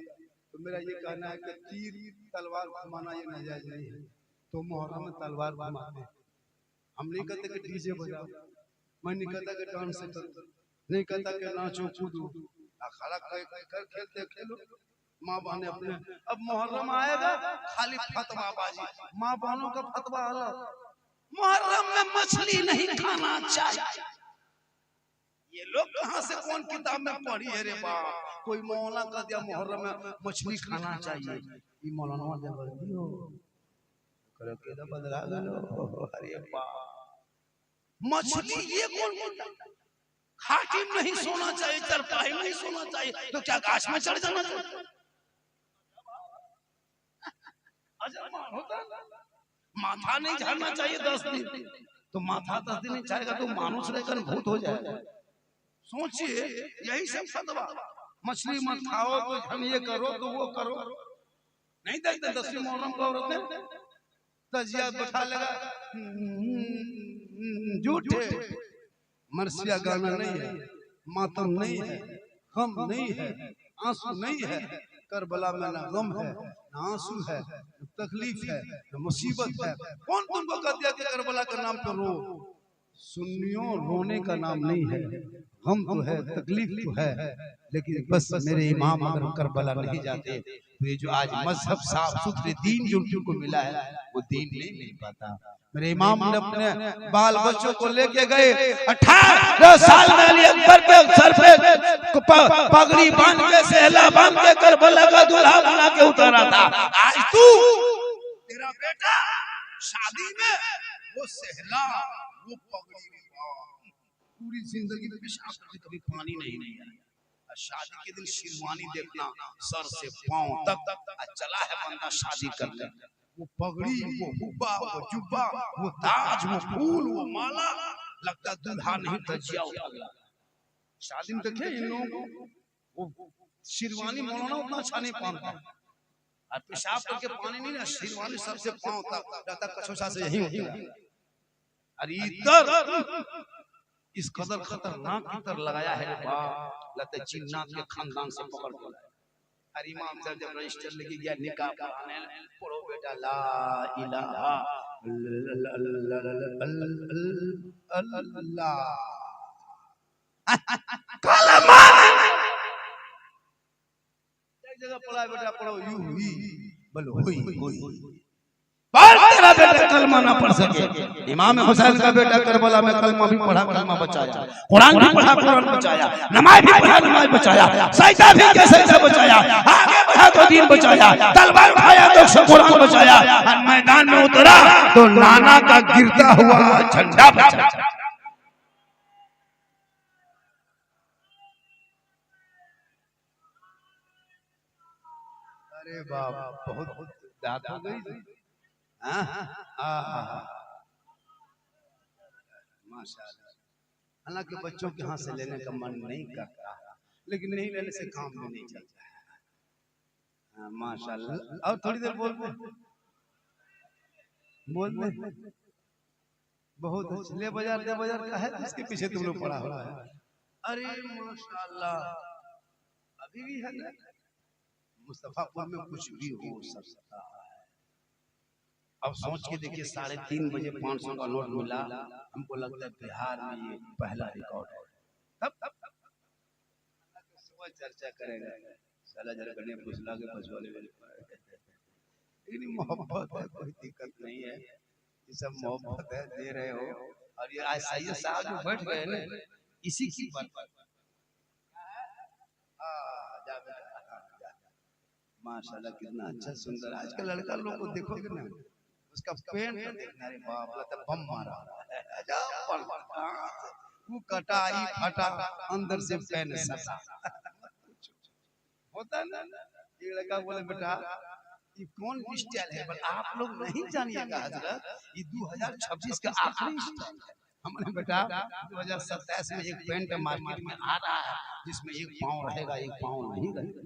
तो मेरा ये कहना है कि तीर तलवार घुमाना ये नाजायज नहीं है, तो मुहर्रम में तलवार घुमाते। हम नहीं कहते कि डीजे बजाओ, मैं नहीं कहता कि डांस करो, नहीं कहता कि नाचो कूदो, अखाड़ा कर खेलते खेलो, माँ बहने अपने। अब मुहर्रम आएगा खाली फतवाबाजी, माँ बहनों का फतवा अलग। मुहर्रम में मछली नहीं खाना चाहिए, ये लोग कहाँ से कौन किताब में पढ़ी है रे बाप। कोई मौलाना कह दिया मुहर्रम में मछली खाना चाहिए, ये मौलाना जबरदस्ती हो करे के बदला गलो। अरे बाप मछली ये कौन बोलता, खाटी में नहीं सोना चाहिए, चरपाही में नहीं सोना चाहिए, तो क्या गाछ में चढ़ जाना चाहिए। माथा नहीं झड़ना चाहिए 10 दिन, तो माथा 10 दिन नहीं जाएगा तो मानुष रहकर भूत हो जाएगा। सोचिए यही सब फतवा, मछली मत खाओ तो हम ये करो तो वो करो। नहीं देखते 10वीं मुहर्रम को औरतें तजिया बैठा लगा, झूठे। मरसिया गाना नहीं है, मातम नहीं है, गम नहीं है, आंसू नहीं है। करबला में ना गम है, ना आंसू है, ना तकलीफ है, ना मुसीबत है। कौन तुमको कह दिया कि करबला के नाम पर रो। सुन्नियों रोने का नाम नहीं है, गम तो है, तकलीफ तो है, लेकिन बस मेरे इमाम अगर करबला नहीं जाते तो ये जो आज मजहब साफ सुथरे दीन जो उनको मिला है वो दीन नहीं मिल पाता। मेरे इमाम ने अपने बाल बच्चों को लेके गए, 18 साल में अली अकबर के सर पे पगड़ी बांध के सहला बांध के करबला का दूल्हा बना के उतारा था। आज तू तेरा बेटा शादी में वो सहला वो पगड़ी पूरी जिंदगी में पेशाब करके कभी पानी नहीं आया। शादी के दिन शेरवानी देखना सर से पांव तक चला है बंदा शादी करने, वो पगड़ी, वो हुब्बा, वो जुब्बा, वो ताज, वो फूल, वो माला, लगता दूल्हा नहीं तजिया उठा। शादी में देखे इन लोगों को वो शेरवानी मौलाना उतना अच्छा नहीं पहनता, और पेशाब करके पानी नहीं ना, शेरवानी सबसे पांव तक जाता, कछोसा से यही होता है। और इधर इस कदर खतरनाक इतर लगाया है बाप, लगता जिन्नात के खानदान से पकड़ के लाया। और इमाम साहब जब रजिस्टर लेके गया निकाह पढ़ाने, पढ़ो बेटा ला इलाहा अल्लाह कलमा, एक जगह पढ़ा बेटा पढ़ो यू ही बोलो हुई पर तेरा बेटा कलमा ना पढ़ सके। इमाम हुसैन का बेटा करबला में कलमा भी पढ़ा, कलमा बचाया, कुरान भी पढ़ा, कुरान बचाया, नमाज भी पढ़ा, नमाज बचाया, सजदा भी के सजदा बचाया, आगे बढ़ा तो दीन बचाया, तलवार उठाया तो कुरान बचाया, और मैदान में उतरा तो नाना का गिरता हुआ झंडा बचाया। अरे बाप बहुत बात हो गई। माशाल्लाह, हालांकि बच्चों के हाथ से लेने का मन नहीं करता, लेकिन नहीं लेने से काम में नहीं चलता है। माशाल्लाह, और थोड़ी देर बोल बहुत ले बाजार का है, इसके पीछे तुम लोग पड़ा हुआ है। अरे माशाल्लाह, अभी भी है ना, मुस्तफापुर में कुछ भी हो सकता है। अब सोच के देखिए 3:30 बजे 500 का नोट मिला, हमको लगता है बिहार में ये पहला रिकॉर्ड है। तब सुबह चर्चा करेगा, साला जरगने फुसला के बचवाले लेकिन मोहब्बत है, कोई दिक्कत नहीं है, ये सब मोहब्बत है, दे रहे हो। और ये आज सैयद साहब जो बैठ गए ना, इसी की बात माशाल्लाह कितना अच्छा सुंदर। आज का लड़का लोग को देखोगे ना, उसका पेन देखना, रे बाप लगता बम मारा वो कटाई फटा अंदर से पेन सटा होता है ना। ये लड़का बोले बेटा ये कौन स्टाइल है, पर आप लोग नहीं जानिएगा हजरत, ये 2026 का आखिरी स्टाइल है। हमने बेटा 2027 में एक पेंट मार्केट में आ रहा है जिसमें एक पाँव रहेगा एक पाँव नहीं रहेगा।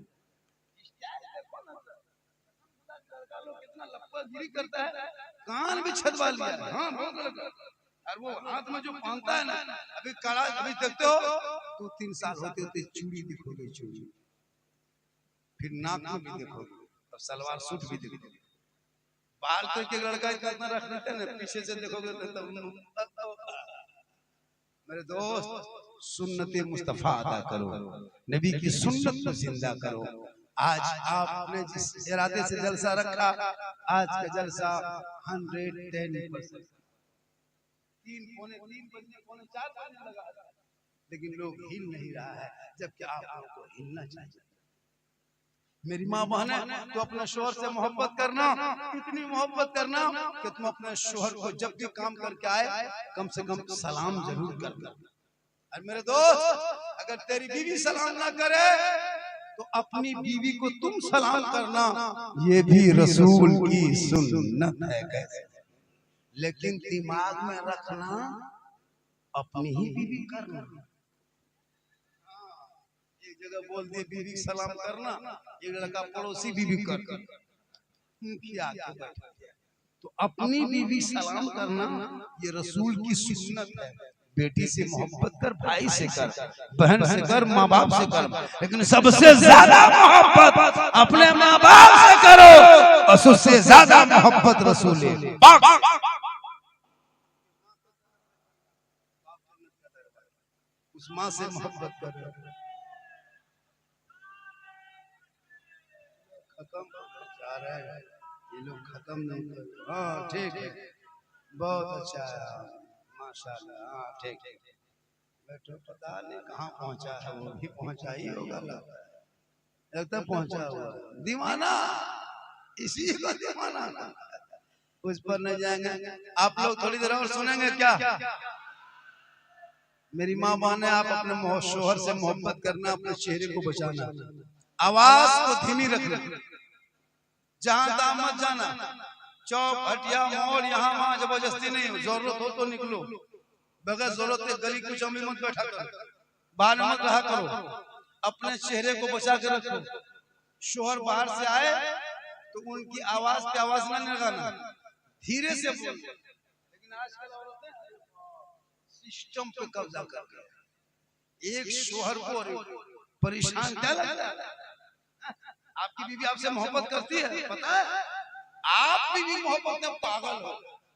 कितना लपकगिरी करता है, कान भी छदवा लिया। हाँ और वो हाथ में जो पहनता है ना, अभी कड़ा, अभी देखते हो 2-3 साल होते होते चूड़ी दिखोगे, चूड़ी, फिर नाक में भी देखोगे, और सलवार सूट भी देखोगे। बाल तो एक लड़का इतना रख देते हैं ना, पीछे से देखोगे तो मेरे दोस्त सुन्नत मुस्तफा अदा करो, नबी की सुन्नत को जिंदा करो। आज आपने जिस इरादे से जलसा रखा, आज का जलसा 110%, 3-3 बजने लगा, लेकिन लोग हिल नहीं रहा है, जबकि आप लोगों को हिलना चाहिए। मेरी माँ बहने, तो अपने शोहर से मोहब्बत करना, इतनी मोहब्बत करना कि तुम अपने शोहर को जब भी काम करके आए कम से कम सलाम जरूर करना। और मेरे दोस्त, अगर तेरी बीवी सलाम ना करे तो अपनी बीवी को तुम सलाम करना, ये भी रसूल की सुन्नत है। कैसे? लेकिन दिमाग में रखना अपनी ही बीवी करना। एक जगह बोल दिए बीवी सलाम करना, एक लड़का पड़ोसी बीवी करना, मुखिया तो अपनी बीवी सलाम करना ये रसूल की सुन्नत है। बेटी से मोहब्बत कर, भाई से कर, बहन से कर, माँ बाप से कर, लेकिन सबसे ज्यादा मोहब्बत अपने माँ बाप से करो, और सबसे ज्यादा मोहब्बत रसूल उस माँ से मोहब्बत करो। खत्म जा रहे हैं ये लोग, खत्म नहीं कर। हाँ ठीक है, बहुत अच्छा है, माशाल्लाह। हाँ ठीक है, बैठो, पता नहीं कहाँ पहुँचा है, वो भी पहुँचा ही होगा, लगता पहुँचा हुआ दीवाना, इसी का दीवाना, उस पर नहीं जाएंगे। आप लोग थोड़ी देर और सुनेंगे क्या? मेरी माँ बहने, आप अपने शोहर से मोहब्बत करना, अपने चेहरे को बचाना, आवाज को धीमी रखना, जहां तहां मत जाना, चौक हटिया मॉल यहाँ वहाँ जबरदस्ती नहीं, जरूरत हो तो निकलो, बगैर जरूरत के गली कुचों में मत बैठा करो, बाहर मत रहा करो, अपने चेहरे को बचा के रखो। शोहर बाहर से आए तो उनकी आवाज पे आवाज ना लगाना, धीरे से बोल। लेकिन आजकल औरतें सिस्टम पे कब्जा कर गए। एक शोहर को परेशान क्या लगता है? आपकी बीवी आपसे मोहब्बत करती है, पता है? आप भी मोहब्बत में पागल हो,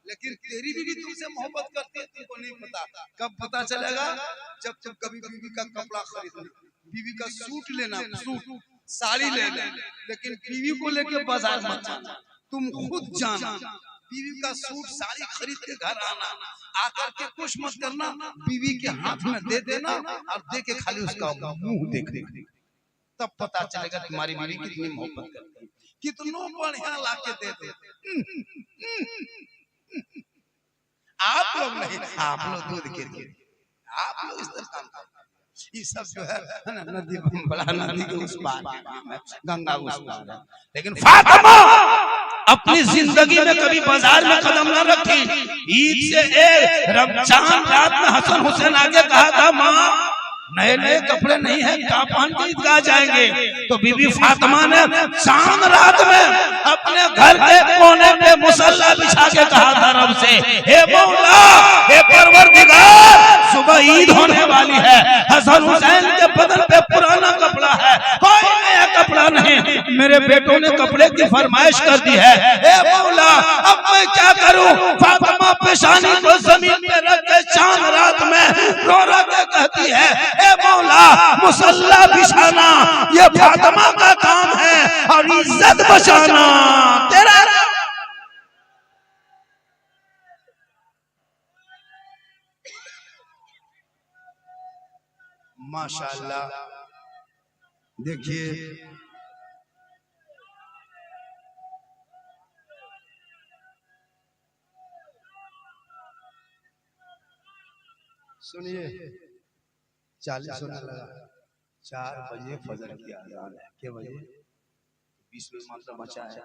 लेकिन तेरी बीवी तुमसे मोहब्बत करती है, तुमको नहीं पता। कब पता चलेगा? जब कभी बीवी का कपड़ा खरीदना, बीवी का सूट लेना, सूट साड़ी लेना, लेकिन बीवी को लेके बाजार मत जाना, तुम खुद जाना। बीवी का सूट साड़ी खरीद के घर आना, आकर के कुछ मत करना, बीवी के हाथ में दे देना और दे के खाली उसका मुंह देख देना, तब पता चलेगा तुम्हारी बीवी कितनी मोहब्बत करती है। कितनों बढ़िया लाके दे दे। आप लोग नहीं, आप लोग दूध के लिए, आप लोग इस तरह काम करते। ये सब जो है ना, नदी बड़ा नदी के उस पार, गंगा उस पार। लेकिन फातिमा अपनी जिंदगी में कभी बाजार में कदम न रखी। ईद से रमजान रात में हसन हुसैन आगे कहा था, माँ नए नए कपड़े नहीं है, क्या पहन के ईदगाह जाएंगे? तो बीबी फातिमा ने चांद रात में अपने घर के कोने पे मुसल्ला बिछा के कहा था रब से, हे मौला, हे परवरदिगार, सुबह ईद होने वाली है, हसन हुसैन के बदन पे पुराना कपड़ा है, कोई नया कपड़ा नहीं, मेरे बेटों ने कपड़े की फरमाइश कर दी है, हे मौला अब मैं क्या करूं? फातिमा पेशानी को जमीन पे रख के चांद रात में रो रो के कहती है, हे मौला मुसल्ला बिछाना ये फातिमा का काम है और इज्जत बचाना तेरा। माशाअल्लाह, देखिए सुनिए, 40 होने लगा, 4 बजे फजर की अज़ान है, क्या बजे 20 में मात्र बचा है,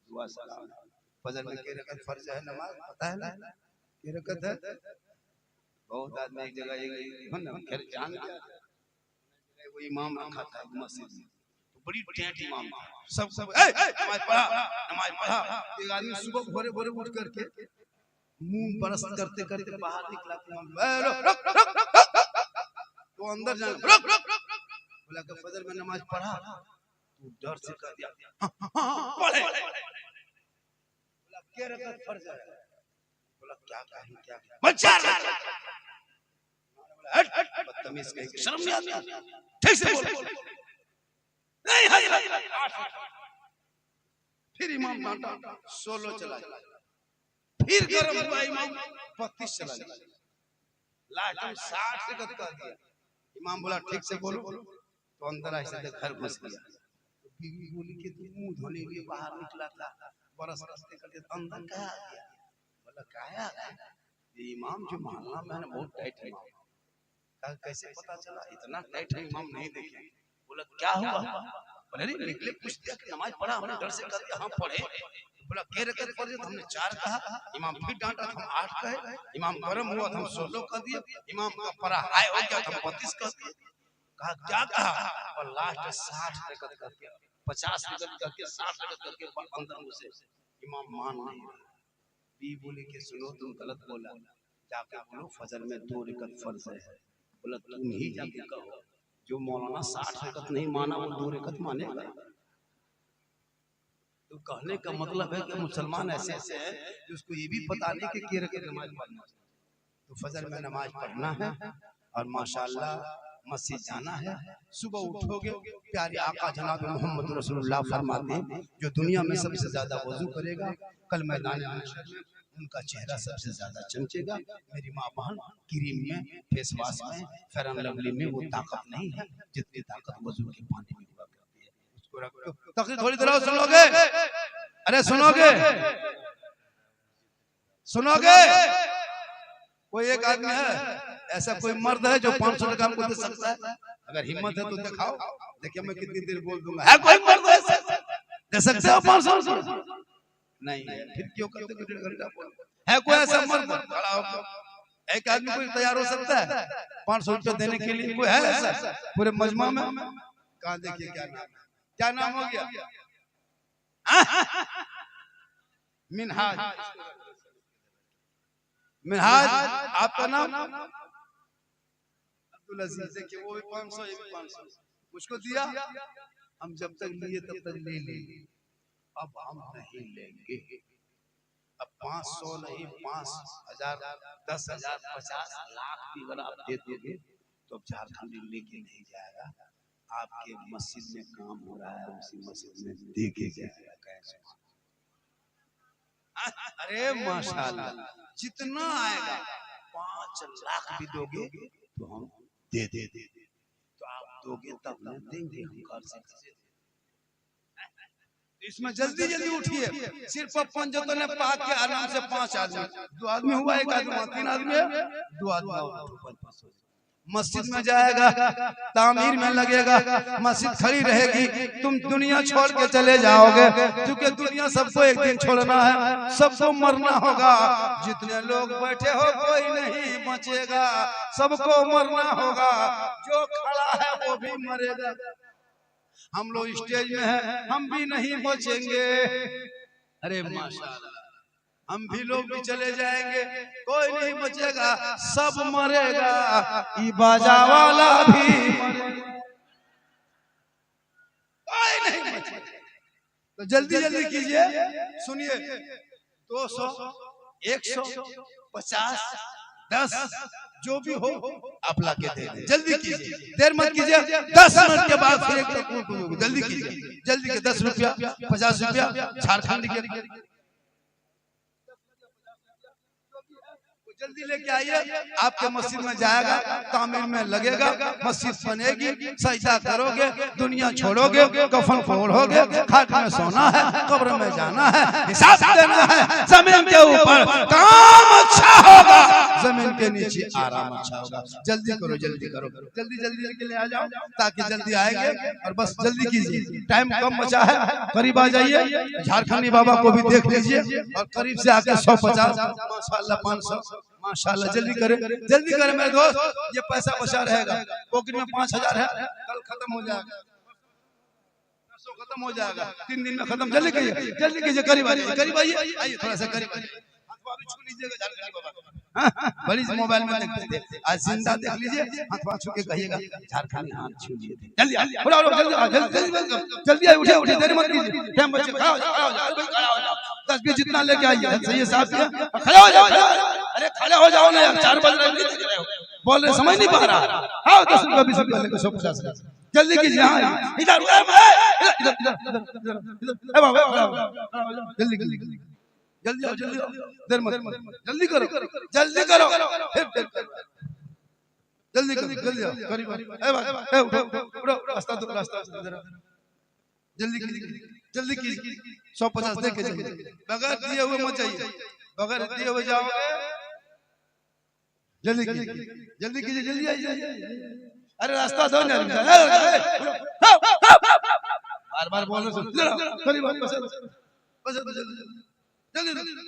दुआ सलाम। फजर में के रकत फर्ज है नमाज, पता है ना के रकत है? बहुत आदमी एक जगह खैर जान गया, वो इमाम रखा था मस्जिद में, तो बड़ी टेंट इमाम सब नमाज पढ़ा। एक आदमी सुबह भोरे भोरे उठ करके मुंह बरस करते करते बाहर निकला, तो अंदर जाने बोला कि फजर में नमाज पढ़ा, तो डर से कर दिया पढ़े, बोला क्या रकत फर्ज है? बोला क्या कहीं क्या बच्चा बदतमीज कहीं, शर्म नहीं आती? ठीक से बोल। नहीं हजरत। फिर इमाम डांटा, 16 चला गया, फिर गरम हुआ इमाम 32 चला गया, लास्ट में 60 से कट कर दिया। इमाम बोला ठीक से बोलो, तो अंदर ऐसे घर घुस गया। तो बीवी बोली कि तू मुंह धोने के लिए बाहर निकला था, बरस रस्ते करके अंदर क्या आ गया? बोला क्या आ गया? ये इमाम जो मोहल्ला में है बहुत टाइट है। कैसे पता चला? इतना टाइट है इमाम नहीं देखे। बोला क्या हुआ? बोले नहीं निकले पूछ दिया कि नमाज पढ़ा, हमने डर से कर दिया, हम पढ़े। बोला के रकत फर्ज है? हमने 4 कहा, इमाम फिर डांटा, हम 8 कहे, इमाम गरम हुआ हम 16 कर दिए, इमाम का परा हाई हो गया हम 32 कर दिए। कहा क्या कहा? और लास्ट 60 रकत करके 50 रकत करके 60 रकत करके अंदर उसे इमाम मान नहीं रहा। बी बोले कि सुनो तुम गलत बोला, जाके बोलो फजर में 2 रकत फर्ज है। बोला तुम ही जाके कहो, जो मौलाना 60 रकत नहीं माना वो 2 रकत मानेगा। तो कहने का मतलब है कि मुसलमान ऐसे ऐसे हैं जिसको ये भी पता नहीं कि किस रकत नमाज पढ़ना है। तो फजर में नमाज पढ़ना है और माशाअल्लाह मस्जिद जाना है। सुबह उठोगे, प्यारे आका जनाब मोहम्मद रसूलुल्लाह फरमाते हैं जो दुनिया में सबसे ज्यादा वजू करेगा कल मैदान महशर में उनका चेहरा सबसे ज्यादा चमकेगा। मेरी माँ बहन क्रीम में, फेस वॉश में, फेयर एंड लवली में वो ताकत नहीं है जितनी ताकत वजू के पानी में हुआ करती है। उसको रखो, तकरीर थोड़ी देर सुनोगे? अरे सुनोगे? सुनोगे? कोई एक आदमी है ऐसा, कोई मर्द है जो 500 टका हमको दे सकता है? अगर हिम्मत है तो दिखाओ, देखिए मैं कितनी देर बोल दूंगा। है कोई मर्द ऐसा दे सकते हो 500? नहीं है, फिर क्यों करते हो 1.5 घंटा बोल? है कोई ऐसा मर्द खड़ा होकर? एक आदमी कोई तैयार हो सकता है 500 रुपये देने के लिए? कोई है ऐसा पूरे मजमा में? कहाँ देखिए क्या नाम, क्या नाम हो गया? मिनहाज, मिनहाज आपका नाम? अब्दुल अजीज। देखिए वो भी 500, ये भी 500 मुझको दिया, हम जब तक लिए तब तक ले लेंगे, अब हम नहीं लेंगे। अब 500 नहीं, 5,000, 10,000, 50 लाख भी अगर आप दे दोगे तो झारखंड लेके नहीं जाएगा। आपके मस्जिद में काम हो रहा है, उसी मस्जिद में दे के जाएगा। कैसे? अरे माशाल्लाह, जितना आएगा 5 लाख भी दोगे तो हम दे दे दे दे, तो आप दोगे तब न देंगे हम घर से। इसमें जल्दी जल्दी उठिए, सिर्फ पंजों ने पाक के आराम से 5 आदमी, 2 आदमी हुआ, 1 आदमी, 3 आदमी है, 2 आदमी मस्जिद में जाएगा, तामीर में लगेगा, मस्जिद खड़ी रहेगी, तुम दुनिया छोड़ के चले जाओगे, क्योंकि दुनिया सबको एक दिन छोड़ना है, सबको मरना होगा। जितने लोग बैठे हो कोई नहीं बचेगा, सबको मरना होगा, जो खड़ा है वो भी मरेगा। हम लोग स्टेज में हैं, हम भी नहीं बचेंगे। अरे माशाल्लाह, हम भी लोग भी चले जाएंगे, कोई नहीं बचेगा, सब मरेगा, ई बाजा वाला भी मरेगा, कोई नहीं बचेगा। तो जल्दी जल्दी कीजिए, सुनिए, 200, 100, 50, 10 जो भी हो आप ला के दे दें। जल्दी कीजिए, देर मत कीजिए, 10 मिनट के बाद फिर एक जल्दी कीजिए, जल्दी के 10 रुपया, 50 रुपया झारखंड के जल्दी लेके आइए। आपके मस्जिद में जाएगा, तामीर में लगेगा, मस्जिद बनेगी, सजदा करोगे, दुनिया छोड़ोगे, कफन फोड़ोगे, खाट में सोना है, कब्र में जाना है, हिसाब देना है। जमीन के ऊपर काम अच्छा होगा, जमीन के नीचे आराम अच्छा होगा। जल्दी करो, जल्दी करो, जल्दी जल्दी लेके ले आ जाओ, ताकि जल्दी आएंगे। और बस जल्दी कीजिए, टाइम कम बचा है, करीब आ जाइए, झारखंडी बाबा को भी देख लीजिए, और करीब से आके 150, माशाल्लाह 500, माशाल्लाह। जल्दी करें, जल्दी करें मेरे दोस्त, ये पैसा बचा रहेगा। पॉकेट में 5,000 है, कल खत्म हो जाएगा, परसों खत्म हो जाएगा, 3 दिन में खत्म। जल्दी कीजिए, जल्दी कीजिए, करीब आइए, करीब आइए, आइए थोड़ा सा करीब आइए, हाथ भी छू लीजिएगा झारखंडी बाबा। बड़ी मोबाइल में देखते थे, आज जिंदा देख लीजिए, हाथ पाँव छू के कहिएगा झारखंडी हाथ छू लिए थे। जल्दी जल्दी जल्दी आइए, उठिए उठिए, देर मत कीजिए, टाइम बच्चे खड़ा हो जाओ, खड़ा हो जाओ, खड़ा हो जाओ, 10 20 जितना लेके आइए, सही है साहब, खड़े हो जाओ, अरे खड़े हो जाओ ना यार, 4 बज रहे हैं, बोल रहे समझ नहीं पा रहा। हाँ 10 रुपया 20 रुपया लेके 150 जल्दी कीजिए। हाँ इधर जल्दी जल्दी जल्दी आओ, जल्दी आओ, देर मत, जल्दी करो, जल्दी करो, जल्दी करो, जल्दी आओ, करीब उठो, रास्ता दो, रास्ता जल्दी कीजिए, जल्दी कीजिए, 150 दे के जाइए, बगैर दिए हुए मत जाइए, बगैर दिए हुए जाओगे। जल्दी कीजिए, जल्दी कीजिए, जल्दी आइए, अरे रास्ता दो ना, बार बार बोल रहे, करीब बस जल्दी जल्दी,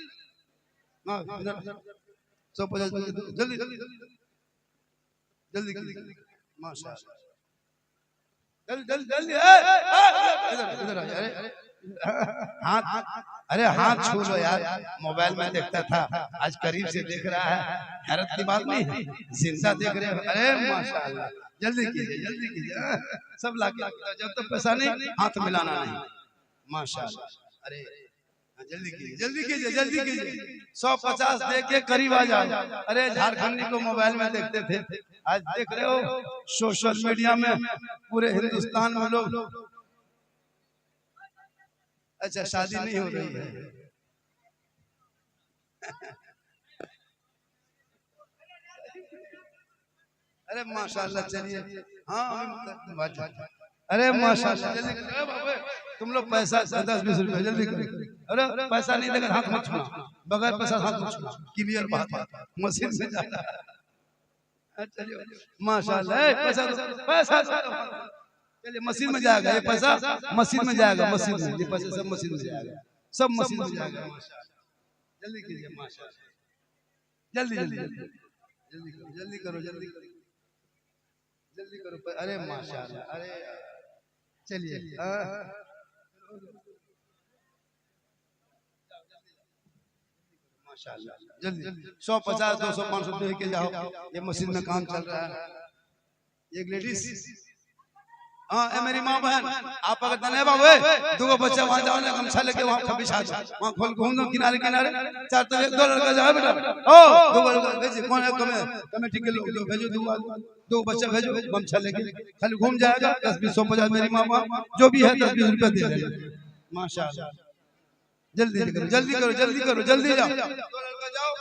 हाँ 150 जल्दी जल्दी जल्दी, माशाल्लाह, जल्दी जल्दी जल्दी, इधर इधर अरे हाथ, अरे हाथ छू लो यार, मोबाइल में देखता था, आज करीब से देख रहा है, हैरत की बात नहीं है, जिंदा देख रहे हो। अरे माशाल्लाह, जल्दी कीजिए, जल्दी कीजिए, सब लाके, जब तक पैसा नहीं हाथ मिलाना नहीं, माशाल्लाह। अरे जल्दी कीजिए, जल्दी कीजिए, जल्दी कीजिए, 150 दे के करीब आ जाओ। अरे झारखंडी को मोबाइल में देखते थे, आज देख रहे हो सोशल मीडिया में, पूरे हिंदुस्तान में लोग। अच्छा शादी नहीं हो रही है, अरे माशाल्लाह, चलिए हाँ, अरे माशाल्लाह, जल्दी तुम लोग पैसा 10-20 रुपए जल्दी करो। अरे पैसा नहीं देगा हाथ मत छूना, बगैर पैसा हाथ मत छूना, क्लियर बात है, मस्जिद में जाना। चलिए माशाल्लाह, पैसा पैसा चलिए मस्जिद में जाएगा, ये पैसा मस्जिद में जाएगा, मस्जिद में, ये पैसा सब मस्जिद में जाएगा। सब मस्जिद में जाएगा। जल्दी कीजिए माशाल्लाह, जल्दी जल्दी जल्दी करो जल्दी करो जल्दी करो जल्दी करो। अरे माशाल्लाह, अरे चलिए माशाल्लाह, जल्दी 100 50 200 500 दे के जाओ। ये मस्जिद में काम चल रहा है। एक लेडीज, हाँ ए मेरी माँ बहन, आप अगर तने बाबू दो बच्चा वहां जाओ ना, गमछा लेके वहां बिछा दो, वहां खोल घूम दो किनारे किनारे, चार तो एक दो लड़का जाओ बेटा, ओ दो लड़का भेजो, कौन है कमेटी के लोग भेजो, दो बच्चा भेजो गमछा लेके, खाली घूम जाएगा। 10 20 100 50 मेरी माँ जो भी है 10 20 रुपया दे देना माशाल्लाह। जल्दी करो जल्दी करो जल्दी करो जल्दी जाओ, दो लड़का जाओ,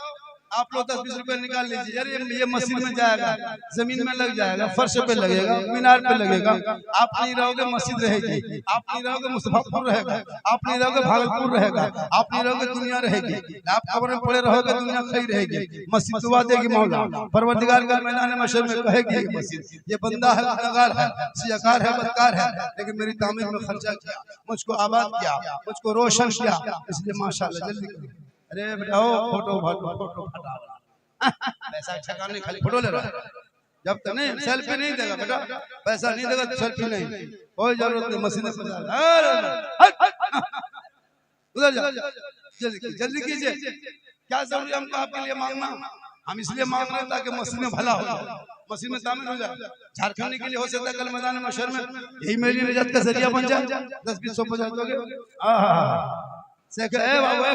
आप लोग 10 20 रुपए निकाल लीजिए। अरे ये मस्जिद में जाएगा, जमीन में लग जाएगा, फर्श पे लगेगा, मीनार पे लगेगा। आप नहीं रहोगे मस्जिद रहेगी, आप नहीं रहोगे मुस्तफापुर रहेगा, आप नहीं रहोगे भागलपुर रहेगा, आप नहीं रहोगे दुनिया रहेगी। आप कब्र में पड़े रहोगे दुनिया खड़ी रहेगी। मस्जिद दुआ देगी मौला, परवरदिगार का मैदान महशर में कहेगी ये मस्जिद, ये बंदा है, गुनहगार है, सियाकार है, बदकार है, लेकिन मेरी तामीर में खर्चा किया, मुझको आबाद किया, मुझको रोशन किया, इसलिए माशाल्लाह जल्दी करो। अरे बेटा ओ फोटो फोटो फटा पैसा ठकाने खाली फोटो ले रहा है। जब तक नहीं सेल्फी नहीं देगा बेटा, पैसा नहीं देगा तो सेल्फी नहीं, कोई जरूरत नहीं। मशीन में उधर जाओ, जल्दी कीजिए। क्या जरूरी हमको आपके लिए मांगना? हम इसलिए मांग रहे हैं ताकि मस्जिद में भला हो जाए, मस्जिद में शामिल हो जाए। झारखंड के लिए हो सकता है कल मैदान महशर में यही मेरी निजात का जरिया बन जाए। 10 20 100 50 दोगे।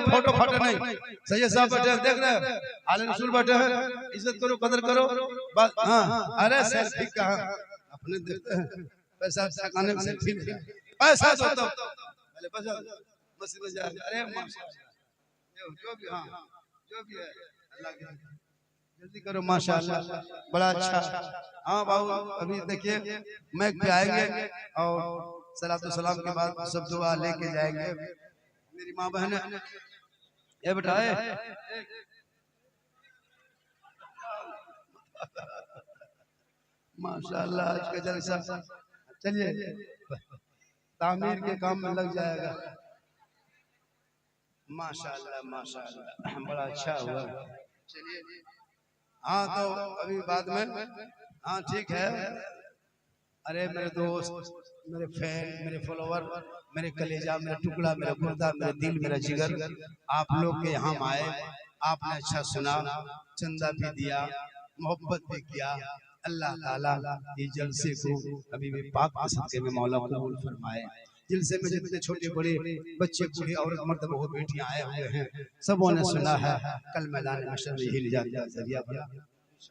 फोटो फाटो नहीं, सैयद साहब बैठे हैं, देख रहे हैं, आले रसूल बैठे हैं, इज्जत करो कदर करो बस। हाँ अरे सेल्फी कहाँ, अपने देखते हैं पैसा ठकाने में सेल्फी नहीं, पैसा दो तो पहले पैसा मस्जिद में जाएगा। अरे माशाल्लाह जो भी, हाँ जो भी है अल्लाह के, जल्दी करो माशाल्लाह, बड़ा अच्छा। हाँ बाबू अभी देखिए मैक पे आएंगे और सलातो सलाम के बाद सब दुआ लेके जाएंगे। मेरी माँ बहन ये बेटा माशाल्लाह आज का जलसा। चलिए तामीर के काम में लग जाएगा। माशाल्लाह माशाल्लाह बड़ा अच्छा हुआ। चलिए हाँ तो अभी बाद में, हाँ ठीक है। अरे मेरे दोस्त, मेरे फैन, मेरे फॉलोवर, मेरे कलेजा, मेरा टुकड़ा, मेरा गुर्दा, मेरा दिल, मेरा जिगर, आप लोग के यहाँ आए, आपने अच्छा सुना, चंदा भी दिया, मोहब्बत भी किया। अल्लाह ताला ये जलसे को अभी भी पाक के सदके में मौला कबूल फरमाए। जलसे में जितने छोटे बड़े बच्चे बूढ़े औरत मर्द बहू बेटियां आए हुए हैं, सबों ने सुना है कल मैदान महशर में यही निजात का जरिया बना।